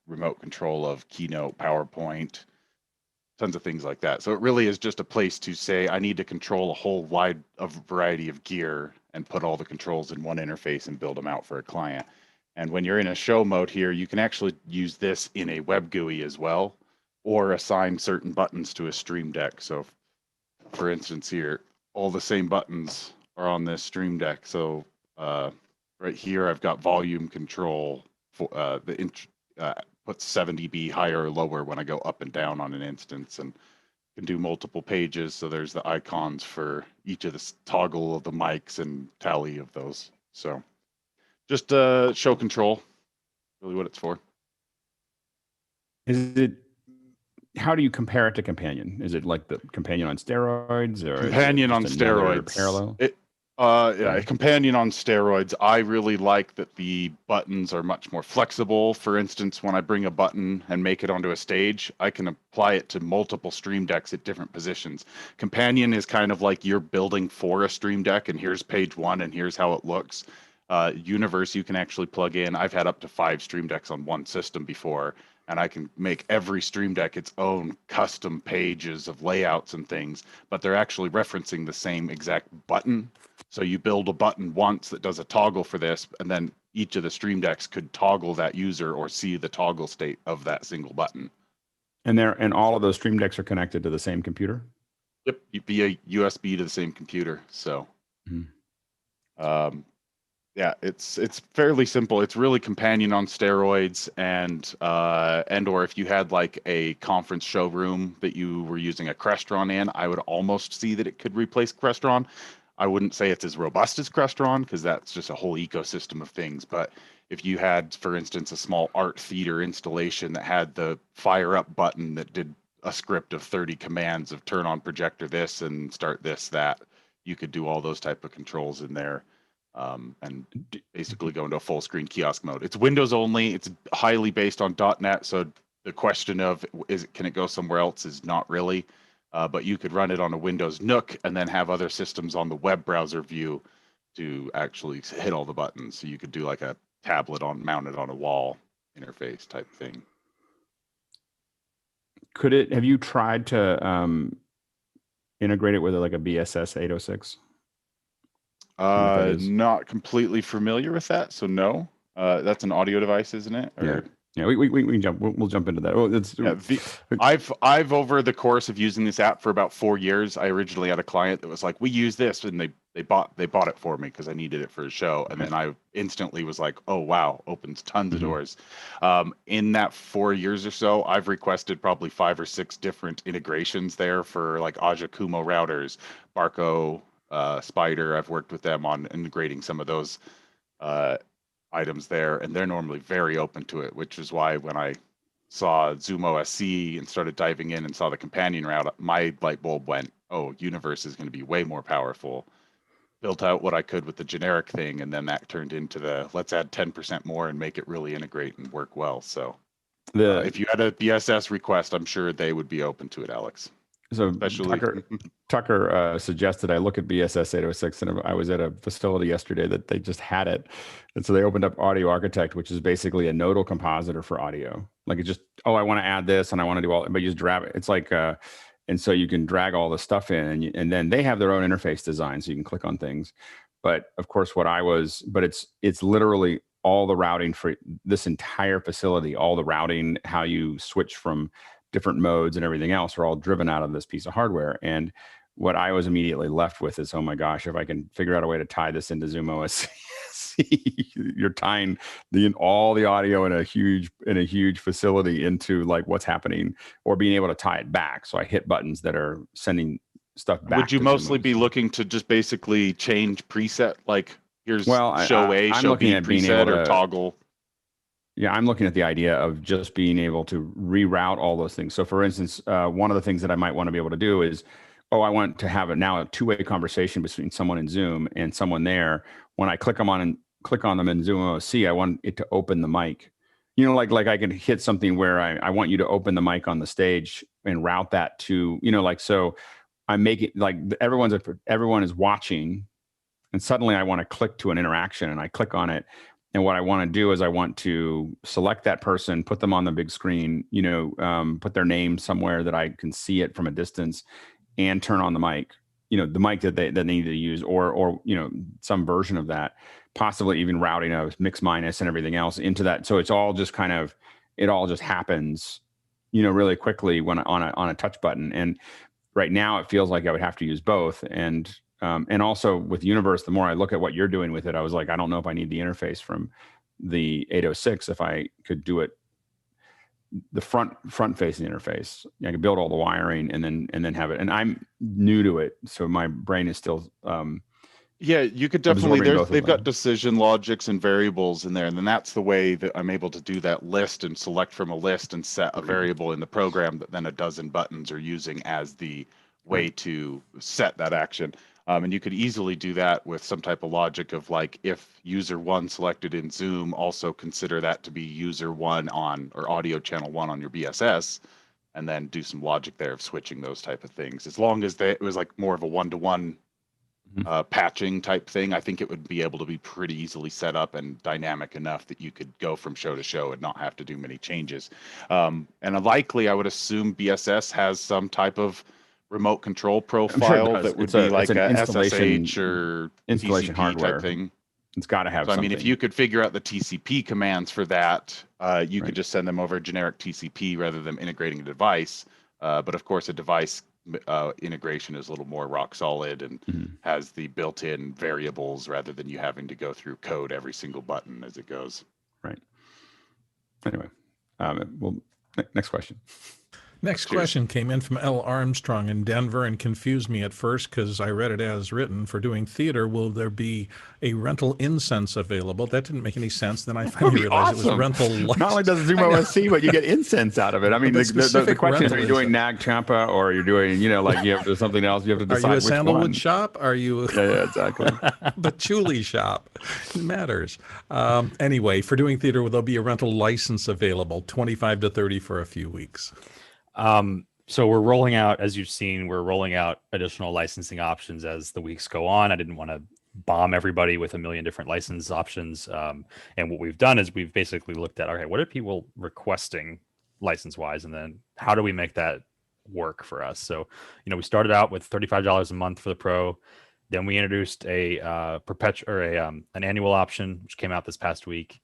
[SPEAKER 10] remote control of Keynote, PowerPoint, tons of things like that. So it really is just a place to say, I need to control a whole wide variety of gear and put all the controls in one interface and build them out for a client. And when you're in a show mode here, you can actually use this in a web GUI as well, or assign certain buttons to a Stream Deck. So for instance here, all the same buttons are on this Stream Deck. So right here, I've got volume control, puts 7 dB higher or lower when I go up and down on an instance, and can do multiple pages. So there's the icons for each of the toggle of the mics and tally of those. So just show control, really what it's for.
[SPEAKER 2] How do you compare it to Companion? Is it like the Companion on steroids, or
[SPEAKER 10] Companion on steroids?
[SPEAKER 2] Parallel.
[SPEAKER 10] Yeah, Companion on steroids. I really like that the buttons are much more flexible. For instance, when I bring a button and make it onto a stage, I can apply it to multiple Stream Decks at different positions. Companion is kind of like you're building for a Stream Deck, and here's page 1, and here's how it looks. Universe, you can actually plug in. I've had up to 5 Stream Decks on one system before, and I can make every Stream Deck its own custom pages of layouts and things, but they're actually referencing the same exact button. So you build a button once that does a toggle for this, and then each of the Stream Decks could toggle that user or see the toggle state of that single button.
[SPEAKER 2] And all of those Stream Decks are connected to the same computer?
[SPEAKER 10] Yep, via USB to the same computer. So, yeah, it's fairly simple. It's really Companion on steroids, and or if you had like a conference showroom that you were using a Crestron in, I would almost see that it could replace Crestron. I wouldn't say it's as robust as Crestron, because that's just a whole ecosystem of things. But if you had, for instance, a small art theater installation that had the fire up button that did a script of 30 commands of turn on projector this and start this, that, you could do all those type of controls in there. And basically go into a full screen kiosk mode. It's Windows only. It's highly based on .NET. So the question of can it go somewhere else is not really. But you could run it on a Windows Nook and then have other systems on the web browser view to actually hit all the buttons. So you could do like a tablet mounted on a wall interface type thing.
[SPEAKER 2] Have you tried to integrate it with like a BSS 806?
[SPEAKER 10] Not completely familiar with that, so no. That's an audio device, isn't it? Or...
[SPEAKER 2] Yeah, we can jump. We'll jump into that. Oh,
[SPEAKER 10] I've over the course of using this app for about 4 years. I originally had a client that was like, "We use this," and they bought it for me because I needed it for a show. And then I instantly was like, "Oh wow!" Opens tons of doors. In that 4 years or so, I've requested probably 5 or 6 different integrations there for like Aja Kumo routers, Barco, Spider. I've worked with them on integrating some of those items there, and they're normally very open to it, which is why when I saw ZoomOSC and started diving in and saw the Companion route, my light bulb went, oh, Universe is going to be way more powerful. Built out what I could with the generic thing, and then that turned into the let's add 10% more and make it really integrate and work well. So if you had a BSS request, I'm sure they would be open to it, Alex.
[SPEAKER 2] So especially Tucker suggested I look at BSS 806, and I was at a facility yesterday that they just had it. And so they opened up Audio Architect, which is basically a nodal compositor for audio. Like it just, I want to add this and I want to do all, but you just drag it. It's like, and so you can drag all the stuff in, and then they have their own interface design, so you can click on things. But of course, it's literally all the routing for this entire facility, all the routing, how you switch from different modes and everything else are all driven out of this piece of hardware. And what I was immediately left with is, oh my gosh, if I can figure out a way to tie this into ZoomOSC, you're tying all the audio in a huge facility into like what's happening, or being able to tie it back. So I hit buttons that are sending stuff back.
[SPEAKER 10] Would you mostly be looking to just basically change preset? Like here's show A, show B preset, or toggle?
[SPEAKER 2] Yeah, I'm looking at the idea of just being able to reroute all those things. So for instance, one of the things that I might want to be able to do is, I want to have a two-way conversation between someone in Zoom and someone there. When I click on them in ZoomOSC, I want it to open the mic. Like I can hit something where I want you to open the mic on the stage and route that to, so I make it like everyone is watching, and suddenly I want to click to an interaction, and I click on it. And what I want to do is I want to select that person, put them on the big screen, put their name somewhere that I can see it from a distance, and turn on the mic, the mic that they need to use, or some version of that, possibly even routing a mix minus and everything else into that. So it's all just it all just happens, really quickly when on a touch button. And right now it feels like I would have to use both. And also with Universe, the more I look at what you're doing with it, I was like, I don't know if I need the interface from the 806, if I could do it the front facing interface, I could build all the wiring and then have it. And I'm new to it, so my brain is still
[SPEAKER 10] yeah, you could definitely, they've got
[SPEAKER 2] them.
[SPEAKER 10] decision logics and variables in there. And then that's the way that I'm able to do that list and select from a list and set a variable in the program that then a dozen buttons are using as the way to set that action. And you could easily do that with some type of logic of like, if user 1 selected in Zoom, also consider that to be user 1 on, or audio channel 1 on your BSS, and then do some logic there of switching those type of things. As long as it was like more of a one-to-one patching type thing, I think it would be able to be pretty easily set up and dynamic enough that you could go from show to show and not have to do many changes. And likely, I would assume BSS has some type of remote control profile that would be like a SSH or
[SPEAKER 2] installation
[SPEAKER 10] TCP
[SPEAKER 2] hardware
[SPEAKER 10] type thing.
[SPEAKER 2] It's got to have
[SPEAKER 10] So, I
[SPEAKER 2] something.
[SPEAKER 10] mean, if you could figure out the TCP commands for that, you could just send them over generic TCP rather than integrating a device. But of course, a device integration is a little more rock solid and has the built-in variables rather than you having to go through code every single button as it goes.
[SPEAKER 2] Right. Anyway, well, next question.
[SPEAKER 4] Next question came in from L. Armstrong in Denver and confused me at first because I read it as written. For doing theater, will there be a rental incense available? That didn't make any sense. Then I finally realized it was rental license.
[SPEAKER 2] Not only does it ZoomOSC, but you get incense out of it. I mean, the question is, are you doing Nag Champa or you're doing, you have to do something else? You have to decide
[SPEAKER 4] Are you a
[SPEAKER 2] which
[SPEAKER 4] sandalwood
[SPEAKER 2] one.
[SPEAKER 4] shop? Are you
[SPEAKER 2] Yeah, exactly.
[SPEAKER 4] patchouli shop? It matters. Anyway, for doing theater, will there be a rental license available? 25 to 30 for a few weeks.
[SPEAKER 1] So we're rolling out, as you've seen, we're rolling out additional licensing options as the weeks go on. I didn't want to bomb everybody with a million different license options. And what we've done is we've basically looked at, okay, what are people requesting license wise? And then how do we make that work for us? So, we started out with $35 a month for the Pro. Then we introduced a an annual option, which came out this past week.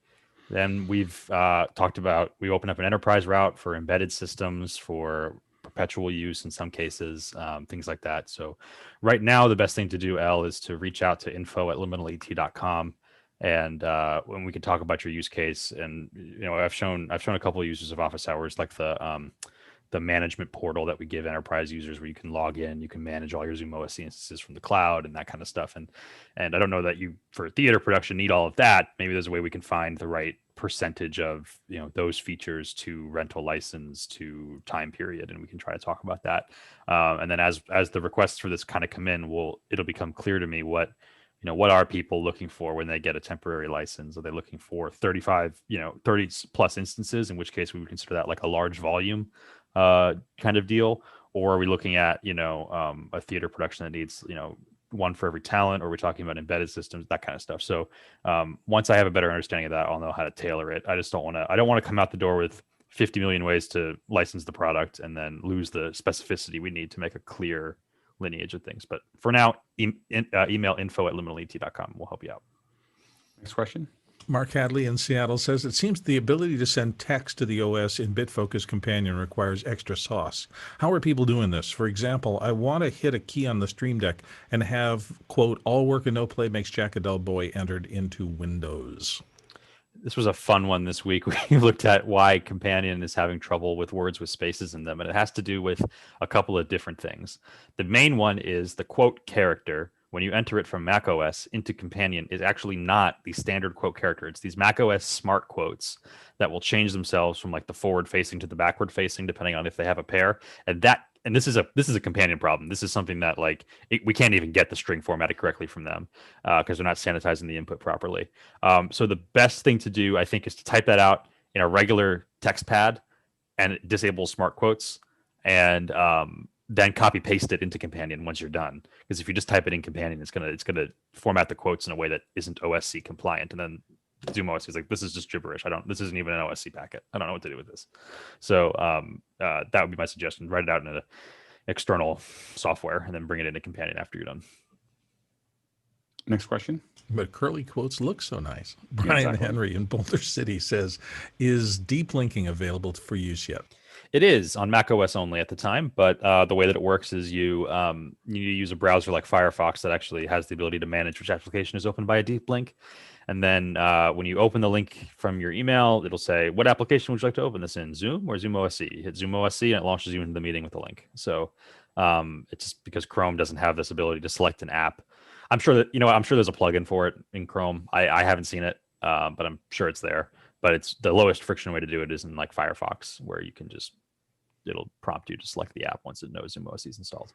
[SPEAKER 1] Then we've talked about, we opened up an enterprise route for embedded systems for perpetual use in some cases, things like that. So right now, the best thing to do, L, is to reach out to info@liminalet.com. And when we can talk about your use case. And, I've shown a couple of uses of office hours, like the management portal that we give enterprise users where you can log in, you can manage all your ZoomOSC instances from the cloud and that kind of stuff. And I don't know that you, for theater production, need all of that. Maybe there's a way we can find the right percentage of, those features to rental license to time period. And we can try to talk about that. And then as the requests for this kind of come in, it'll become clear to me what are people looking for when they get a temporary license? Are they looking for 30 plus instances, in which case we would consider that like a large volume kind of deal? Or are we looking at, a theater production that needs, one for every talent, or we're talking about embedded systems, that kind of stuff. So once I have a better understanding of that, I'll know how to tailor it. I don't want to come out the door with 50 million ways to license the product and then lose the specificity we need to make a clear lineage of things. But for now, email info@liminalet.com. We'll help you out.
[SPEAKER 2] Next question.
[SPEAKER 4] Mark Hadley in Seattle says, it seems the ability to send text to the OS in BitFocus Companion requires extra sauce. How are people doing this? For example, I want to hit a key on the Stream Deck and have, quote, all work and no play makes Jack a dull boy entered into Windows.
[SPEAKER 1] This was a fun one this week. We looked at why Companion is having trouble with words with spaces in them, and it has to do with a couple of different things. The main one is the quote character. When you enter it from macOS into Companion, is actually not the standard quote character. It's these macOS smart quotes that will change themselves from like the forward facing to the backward facing, depending on if they have a pair. And this is a Companion problem. This is something that we can't even get the string formatted correctly from them because they're not sanitizing the input properly. So the best thing to do, I think, is to type that out in a regular text pad and disable smart quotes, and then copy paste it into Companion once you're done. Because if you just type it in Companion, it's gonna format the quotes in a way that isn't OSC compliant, and then ZoomOSC is like, this is just gibberish. This isn't even an OSC packet. I don't know what to do with this. So that would be my suggestion. Write it out in an external software and then bring it into Companion after you're done.
[SPEAKER 2] Next question.
[SPEAKER 4] But curly quotes look so nice. Brian Henry in Boulder City says, is deep linking available for use yet?
[SPEAKER 1] It is on Mac OS only at the time, but the way that it works is you use a browser like Firefox that actually has the ability to manage which application is opened by a deep link. And then when you open the link from your email, it'll say, what application would you like to open this in, Zoom or ZoomOSC? You hit ZoomOSC and it launches you into the meeting with a link. So it's just because Chrome doesn't have this ability to select an app. I'm sure that, I'm sure there's a plugin for it in Chrome. I haven't seen it, but I'm sure it's there. But it's the lowest friction way to do it is in like Firefox, where you can it'll prompt you to select the app once it knows ZoomOSC is installed.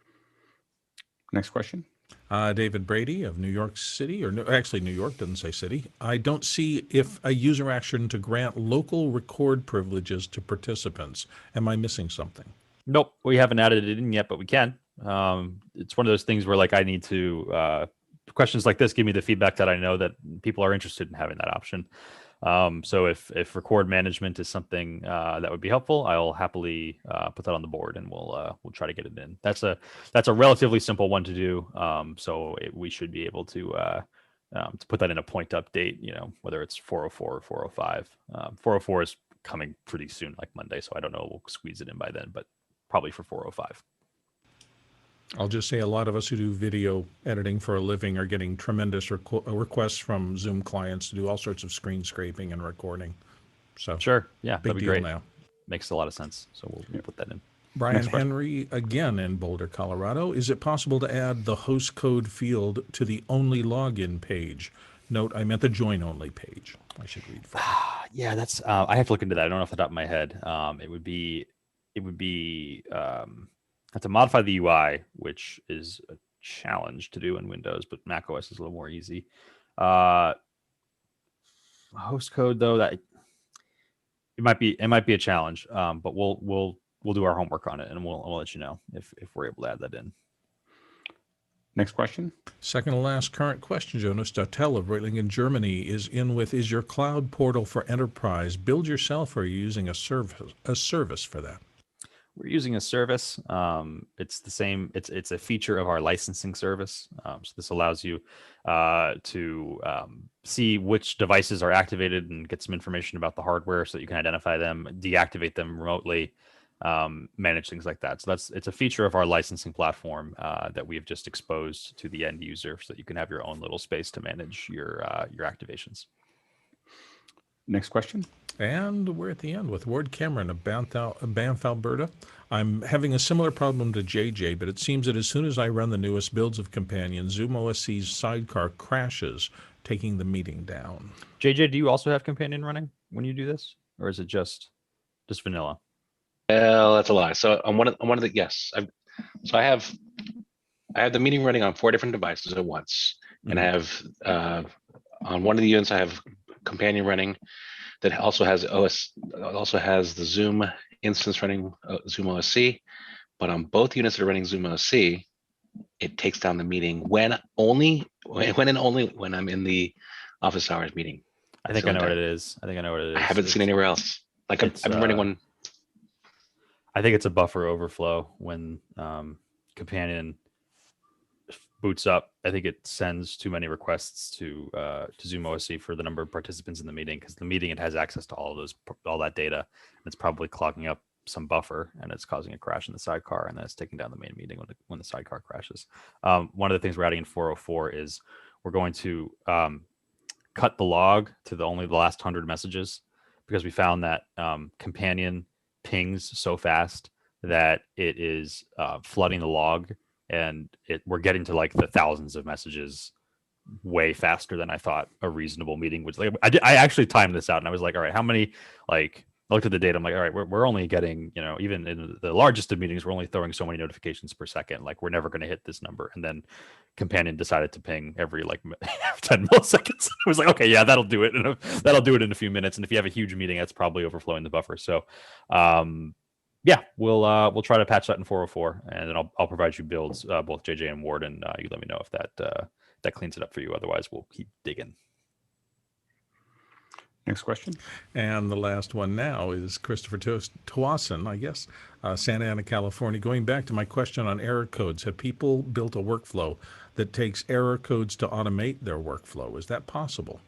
[SPEAKER 2] Next question.
[SPEAKER 4] David Brady of New York City, actually New York doesn't say city. I don't see if a user action to grant local record privileges to participants. Am I missing something?
[SPEAKER 1] Nope, we haven't added it in yet, but we can. It's one of those things where like I need to questions like this give me the feedback that I know that people are interested in having that option. So if record management is something that would be helpful, I'll happily put that on the board, and we'll try to get it in. That's a relatively simple one to do. We should be able to put that in a point update. Whether it's 404 or 405. 404 is coming pretty soon, like Monday, so I don't know. We'll squeeze it in by then, but probably for 405.
[SPEAKER 4] I'll just say a lot of us who do video editing for a living are getting tremendous requests from Zoom clients to do all sorts of screen scraping and recording. So
[SPEAKER 1] sure, yeah,
[SPEAKER 4] big
[SPEAKER 1] that'd be
[SPEAKER 4] deal
[SPEAKER 1] great.
[SPEAKER 4] Now.
[SPEAKER 1] Makes a lot of sense. So we'll put that in.
[SPEAKER 4] Brian Henry, again in Boulder, Colorado. Is it possible to add the host code field to the only login page? Note, I meant the join only page. I should read from.
[SPEAKER 1] Yeah, that's. I have to look into that. I don't know off the top of my head. It would be. Have to modify the UI, which is a challenge to do in Windows, but Mac OS is a little more easy. Host code though, that it might be a challenge, but we'll do our homework on it, and we'll let you know if we're able to add that in.
[SPEAKER 2] Next question.
[SPEAKER 4] Second to last current question, Jonas Dartel of Reutlingen, Germany is is your cloud portal for enterprise build yourself, or are you using a service for that?
[SPEAKER 1] We're using a service. It's the same. It's a feature of our licensing service. So this allows you to see which devices are activated and get some information about the hardware, so that you can identify them, deactivate them remotely, manage things like that. So it's a feature of our licensing platform that we have just exposed to the end user, so that you can have your own little space to manage your activations.
[SPEAKER 2] Next question.
[SPEAKER 4] And we're at the end with Ward Cameron of Banff, Alberta. I'm having a similar problem to JJ, but it seems that as soon as I run the newest builds of Companion, ZoomOSC's sidecar crashes, taking the meeting down.
[SPEAKER 1] JJ, do you also have Companion running when you do this, or is it just vanilla?
[SPEAKER 6] Well, that's a lie. So on one of the yes, I have the meeting running on 4 different devices at once, and I have on one of the units I have Companion running. That also has the Zoom instance running ZoomOSC, but on both units that are running ZoomOSC, it takes down the meeting when and only when I'm in the office hours meeting.
[SPEAKER 1] I think I know what it is. I
[SPEAKER 6] haven't seen anywhere else. Like I've been running one.
[SPEAKER 1] I think it's a buffer overflow when Companion boots up. I think it sends too many requests to ZoomOSC for the number of participants in the meeting, because the meeting, it has access to all that data, and it's probably clogging up some buffer, and it's causing a crash in the sidecar, and then it's taking down the main meeting when the sidecar crashes. One of the things we're adding in 404 is we're going to cut the log to only the last 100 messages, because we found that Companion pings so fast that it is flooding the log. And we're getting to like the thousands of messages way faster than I thought a reasonable meeting would. Like, I actually timed this out, and I was like, all right, how many? Like, I looked at the data. I'm like, all right, we're only getting, even in the largest of meetings, we're only throwing so many notifications per second. Like, we're never going to hit this number. And then Companion decided to ping every 10 milliseconds. I was like, okay, yeah, that'll do it. And that'll do it in a few minutes. And if you have a huge meeting, that's probably overflowing the buffer. So, yeah, we'll try to patch that in 404, and then I'll provide you builds, both JJ and Ward, and you let me know if that cleans it up for you. Otherwise, we'll keep digging.
[SPEAKER 2] Next question.
[SPEAKER 4] And the last one now is Christopher Tawason, I guess, Santa Ana, California. Going back to my question on error codes, have people built a workflow that takes error codes to automate their workflow? Is that possible?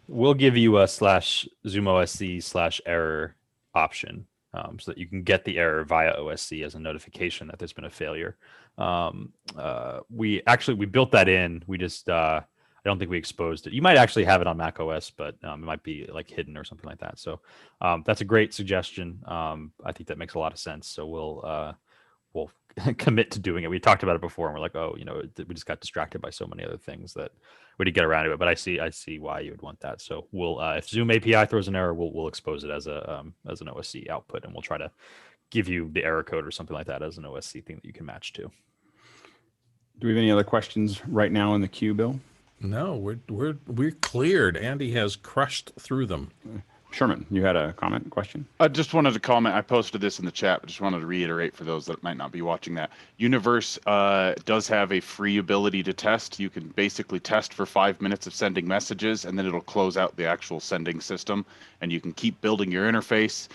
[SPEAKER 1] We'll give you a /ZoomOSC/error option. so that you can get the error via OSC as a notification that there's been a failure. We built that in. We just I don't think we exposed it. You might actually have it on Mac OS, but it might be like hidden or something like that. So that's a great suggestion. I think that makes a lot of sense. So we'll commit to doing it. We talked about it before, and we're like, oh, we just got distracted by so many other things that we didn't get around to it. But I see why you would want that. So we'll if Zoom API throws an error, we'll expose it as an OSC output, and we'll try to give you the error code or something like that as an OSC thing that you can match to.
[SPEAKER 2] Do we have any other questions right now in the queue, Bill?
[SPEAKER 4] No, we're cleared. Andy has crushed through them.
[SPEAKER 2] Sherman, you had a comment, question?
[SPEAKER 10] I just wanted to comment. I posted this in the chat, but just wanted to reiterate for those that might not be watching that. Universe does have a free ability to test. You can basically test for 5 minutes of sending messages, and then it'll close out the actual sending system, and you can keep building your interface,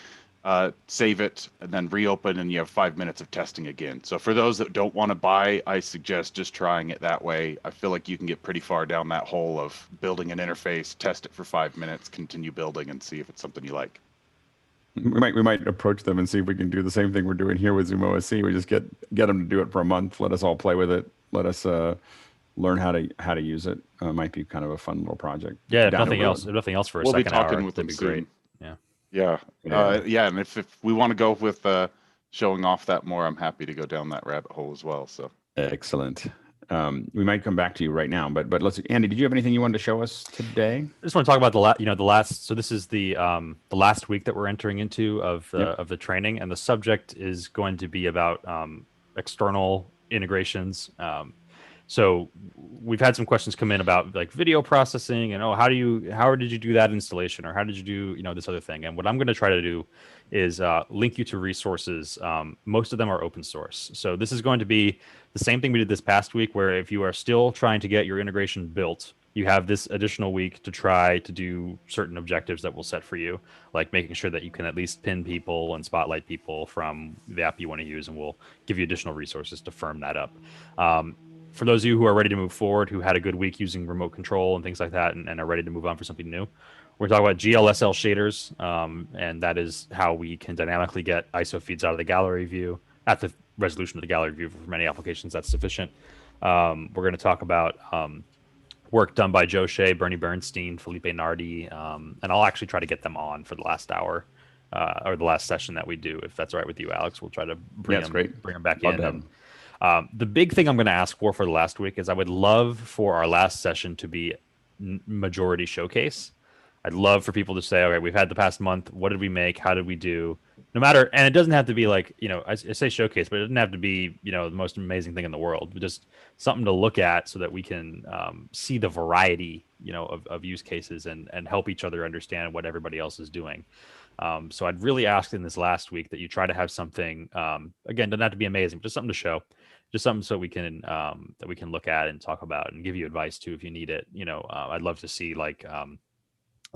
[SPEAKER 10] save it, and then reopen, and you have 5 minutes of testing again. So for those that don't want to buy, I suggest just trying it that way. I feel like you can get pretty far down that hole of building an interface, test it for 5 minutes, continue building, and see if it's something you like.
[SPEAKER 2] We might approach them and see if we can do the same thing we're doing here with ZoomOSC. We just get them to do it for a month. Let us all play with it. Let us learn how to use it. Might be kind of a fun little project.
[SPEAKER 1] Yeah, if nothing else for a
[SPEAKER 10] we'll
[SPEAKER 1] second
[SPEAKER 10] be talking
[SPEAKER 1] hour,
[SPEAKER 10] with
[SPEAKER 1] that'd
[SPEAKER 10] them
[SPEAKER 1] be great.
[SPEAKER 10] soon.
[SPEAKER 1] Yeah.
[SPEAKER 10] Yeah. And if we want to go with showing off that more, I'm happy to go down that rabbit hole as well. So
[SPEAKER 2] excellent. We might come back to you right now, but let's. Andy, did you have anything you wanted to show us today?
[SPEAKER 1] I just want to talk about the last. So this is the last week that we're entering into of the training, and the subject is going to be about external integrations. So we've had some questions come in about like video processing and how did you do that installation, or how did you do this other thing? And what I'm going to try to do is link you to resources. Most of them are open source. So this is going to be the same thing we did this past week, where if you are still trying to get your integration built, you have this additional week to try to do certain objectives that we'll set for you, like making sure that you can at least pin people and spotlight people from the app you want to use, and we'll give you additional resources to firm that up. For those of you who are ready to move forward, who had a good week using remote control and things like that, and are ready to move on for something new, we're talking about GLSL shaders, and that is how we can dynamically get ISO feeds out of the gallery view at the resolution of the gallery view. For many applications, that's sufficient. We're going to talk about work done by Joe Shea, Bernie Bernstein, Felipe Nardi, and I'll actually try to get them on for the last hour or the last session that we do, if that's all right with you, Alex. We'll try to bring them back in. The big thing I'm going to ask for the last week is I would love for our last session to be majority showcase. I'd love for people to say, okay, we've had the past month. What did we make? How did we do? No matter, and it doesn't have to be like, I say showcase, but it doesn't have to be, the most amazing thing in the world. Just something to look at so that we can see the variety, of use cases and help each other understand what everybody else is doing. So I'd really ask in this last week that you try to have something, again, doesn't have to be amazing, but just something to show, just something so we can, that we can look at and talk about and give you advice too, if you need it. I'd love to see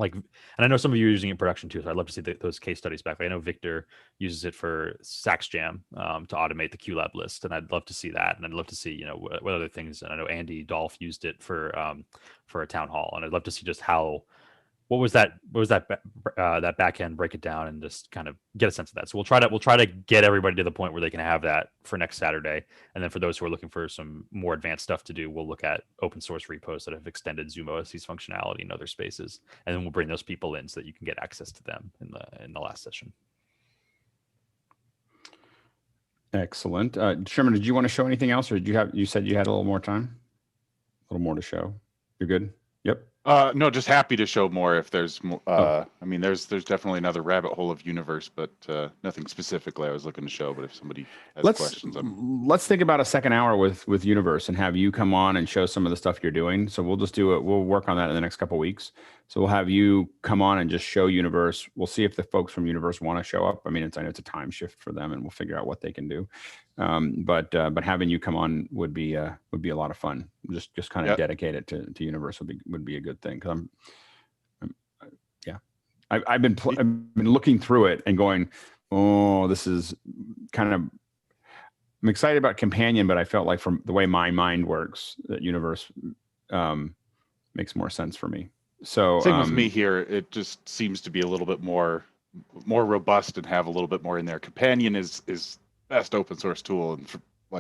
[SPEAKER 1] and I know some of you are using it in production too, so I'd love to see those case studies back. I know Victor uses it for SaxJam to automate the QLab list, and I'd love to see that. And I'd love to see, what other things. And I know Andy Dolph used it for a town hall, and I'd love to see just what was that back end, break it down and just kind of get a sense of that. So we'll try to get everybody to the point where they can have that for next Saturday. And then for those who are looking for some more advanced stuff to do, we'll look at open source repos that have extended ZoomOSC's functionality in other spaces. And then we'll bring those people in so that you can get access to them in the last session.
[SPEAKER 2] Excellent. Sherman, did you want to show anything else, or you said you had a little more time? A little more to show. You're good? Yep.
[SPEAKER 10] No, just happy to show more if there's more. I mean, there's definitely another rabbit hole of universe, but nothing specifically I was looking to show. But if somebody has questions,
[SPEAKER 2] let's think about a second hour with universe and have you come on and show some of the stuff you're doing. So we'll just do it. We'll work on that in the next couple of weeks. So we'll have you come on and just show universe. We'll see if the folks from universe want to show up. I mean, I know it's a time shift for them, and we'll figure out what they can do. But having you come on would be a lot of fun. Just kind of dedicate it to universe would be a good thing, because I've been looking through it and going, oh, this is kind of. I'm excited about Companion, but I felt like from the way my mind works, that universe makes more sense for me. So
[SPEAKER 10] same with me here. It just seems to be a little bit more more robust and have a little bit more in there. Companion is best open source tool, and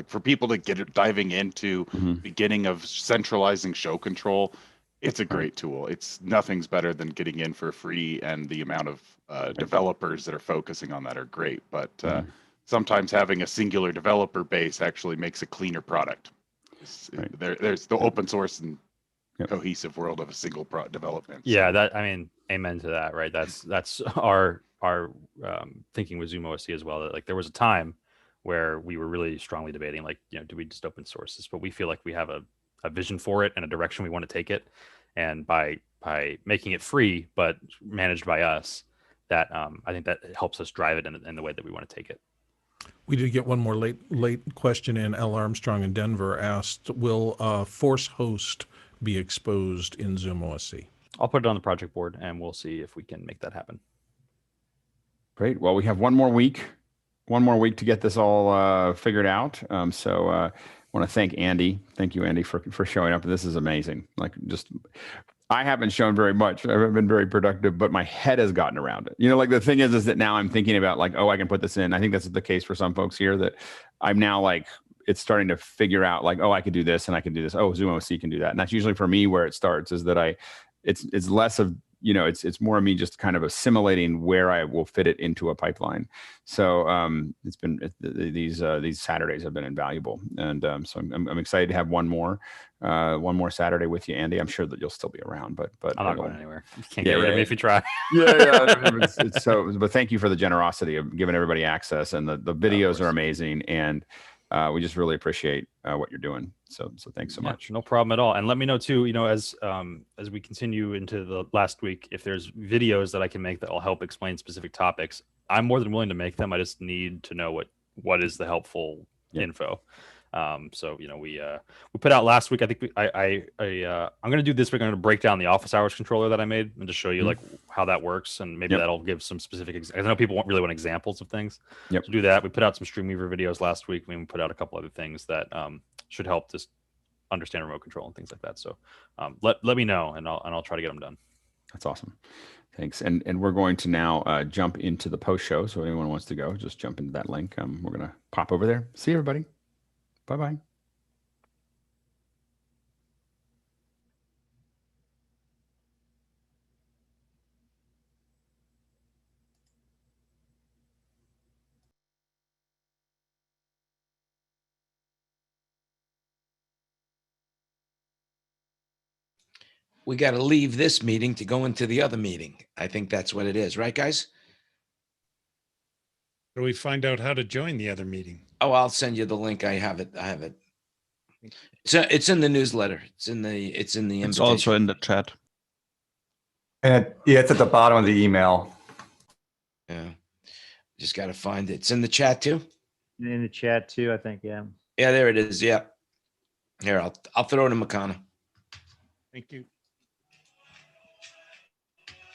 [SPEAKER 10] for people to get it diving into beginning of centralizing show control, it's a great tool. It's nothing's better than getting in for free, and the amount of developers that are focusing on that are great. But sometimes having a singular developer base actually makes a cleaner product. There's the open source and cohesive world of a single development.
[SPEAKER 1] Yeah, that, I mean, amen to that, right? That's our thinking with ZoomOSC as well. That like there was a time where we were really strongly debating, like, do we just open source this? But we feel like we have a vision for it and a direction we want to take it, and by making it free but managed by us, that I think that helps us drive it in the way that we want to take it.
[SPEAKER 4] We did get one more late question in. L. Armstrong in Denver asked, will Force Host be exposed in ZoomOSC?
[SPEAKER 1] I'll put it on the project board and we'll see if we can make that happen.
[SPEAKER 2] Great. Well, we have one more week to get this all figured out. So I want to thank Andy. Thank you, Andy, for showing up. This is amazing. Like, I haven't shown very much. I haven't been very productive, but my head has gotten around it. Like the thing is that now I'm thinking about like, oh, I can put this in. I think that's the case for some folks here, that I'm now like, it's starting to figure out like, oh, I could do this and I can do this. Oh, ZoomOSC can do that. And that's usually for me where it starts, is that it's less of, it's more of me just kind of assimilating where I will fit it into a pipeline. So it's been these Saturdays have been invaluable, and so I'm excited to have one more Saturday with you, Andy. I'm sure that you'll still be around, but
[SPEAKER 1] I'm not going anywhere. You can't get rid of me if you try.
[SPEAKER 2] It's so. But thank you for the generosity of giving everybody access, and the videos are amazing, and we just really appreciate what you're doing. So thanks so much.
[SPEAKER 1] No problem at all. And let me know too, as we continue into the last week, if there's videos that I can make that will help explain specific topics, I'm more than willing to make them. I just need to know what is the helpful info. So we put out last week. I think I'm going to do this week. I'm going to break down the office hours controller that I made and just show you like how that works, and maybe that'll give some specific. I know people really want examples of things. So do that. We put out some Streamweaver videos last week. We put out a couple other things that should help just understand remote control and things like that. So let me know, and I'll try to get them done.
[SPEAKER 2] That's awesome. Thanks. And we're going to now jump into the post show. So if anyone wants to go, just jump into that link. We're going to pop over there. See everybody. Bye-bye.
[SPEAKER 9] We got to leave this meeting to go into the other meeting. I think that's what it is, right, guys?
[SPEAKER 11] How do we find out how to join the other meeting?
[SPEAKER 9] Oh, I'll send you the link. I have it. So it's in the newsletter. It's in the invitation.
[SPEAKER 12] It's also in the chat.
[SPEAKER 13] And it's at the bottom of the email.
[SPEAKER 9] Yeah. Just got to find it. It's in the chat too.
[SPEAKER 14] In the chat too, I think. Yeah.
[SPEAKER 9] Yeah, there it is. Yeah. Here, I'll throw it in Mukana.
[SPEAKER 11] Thank you.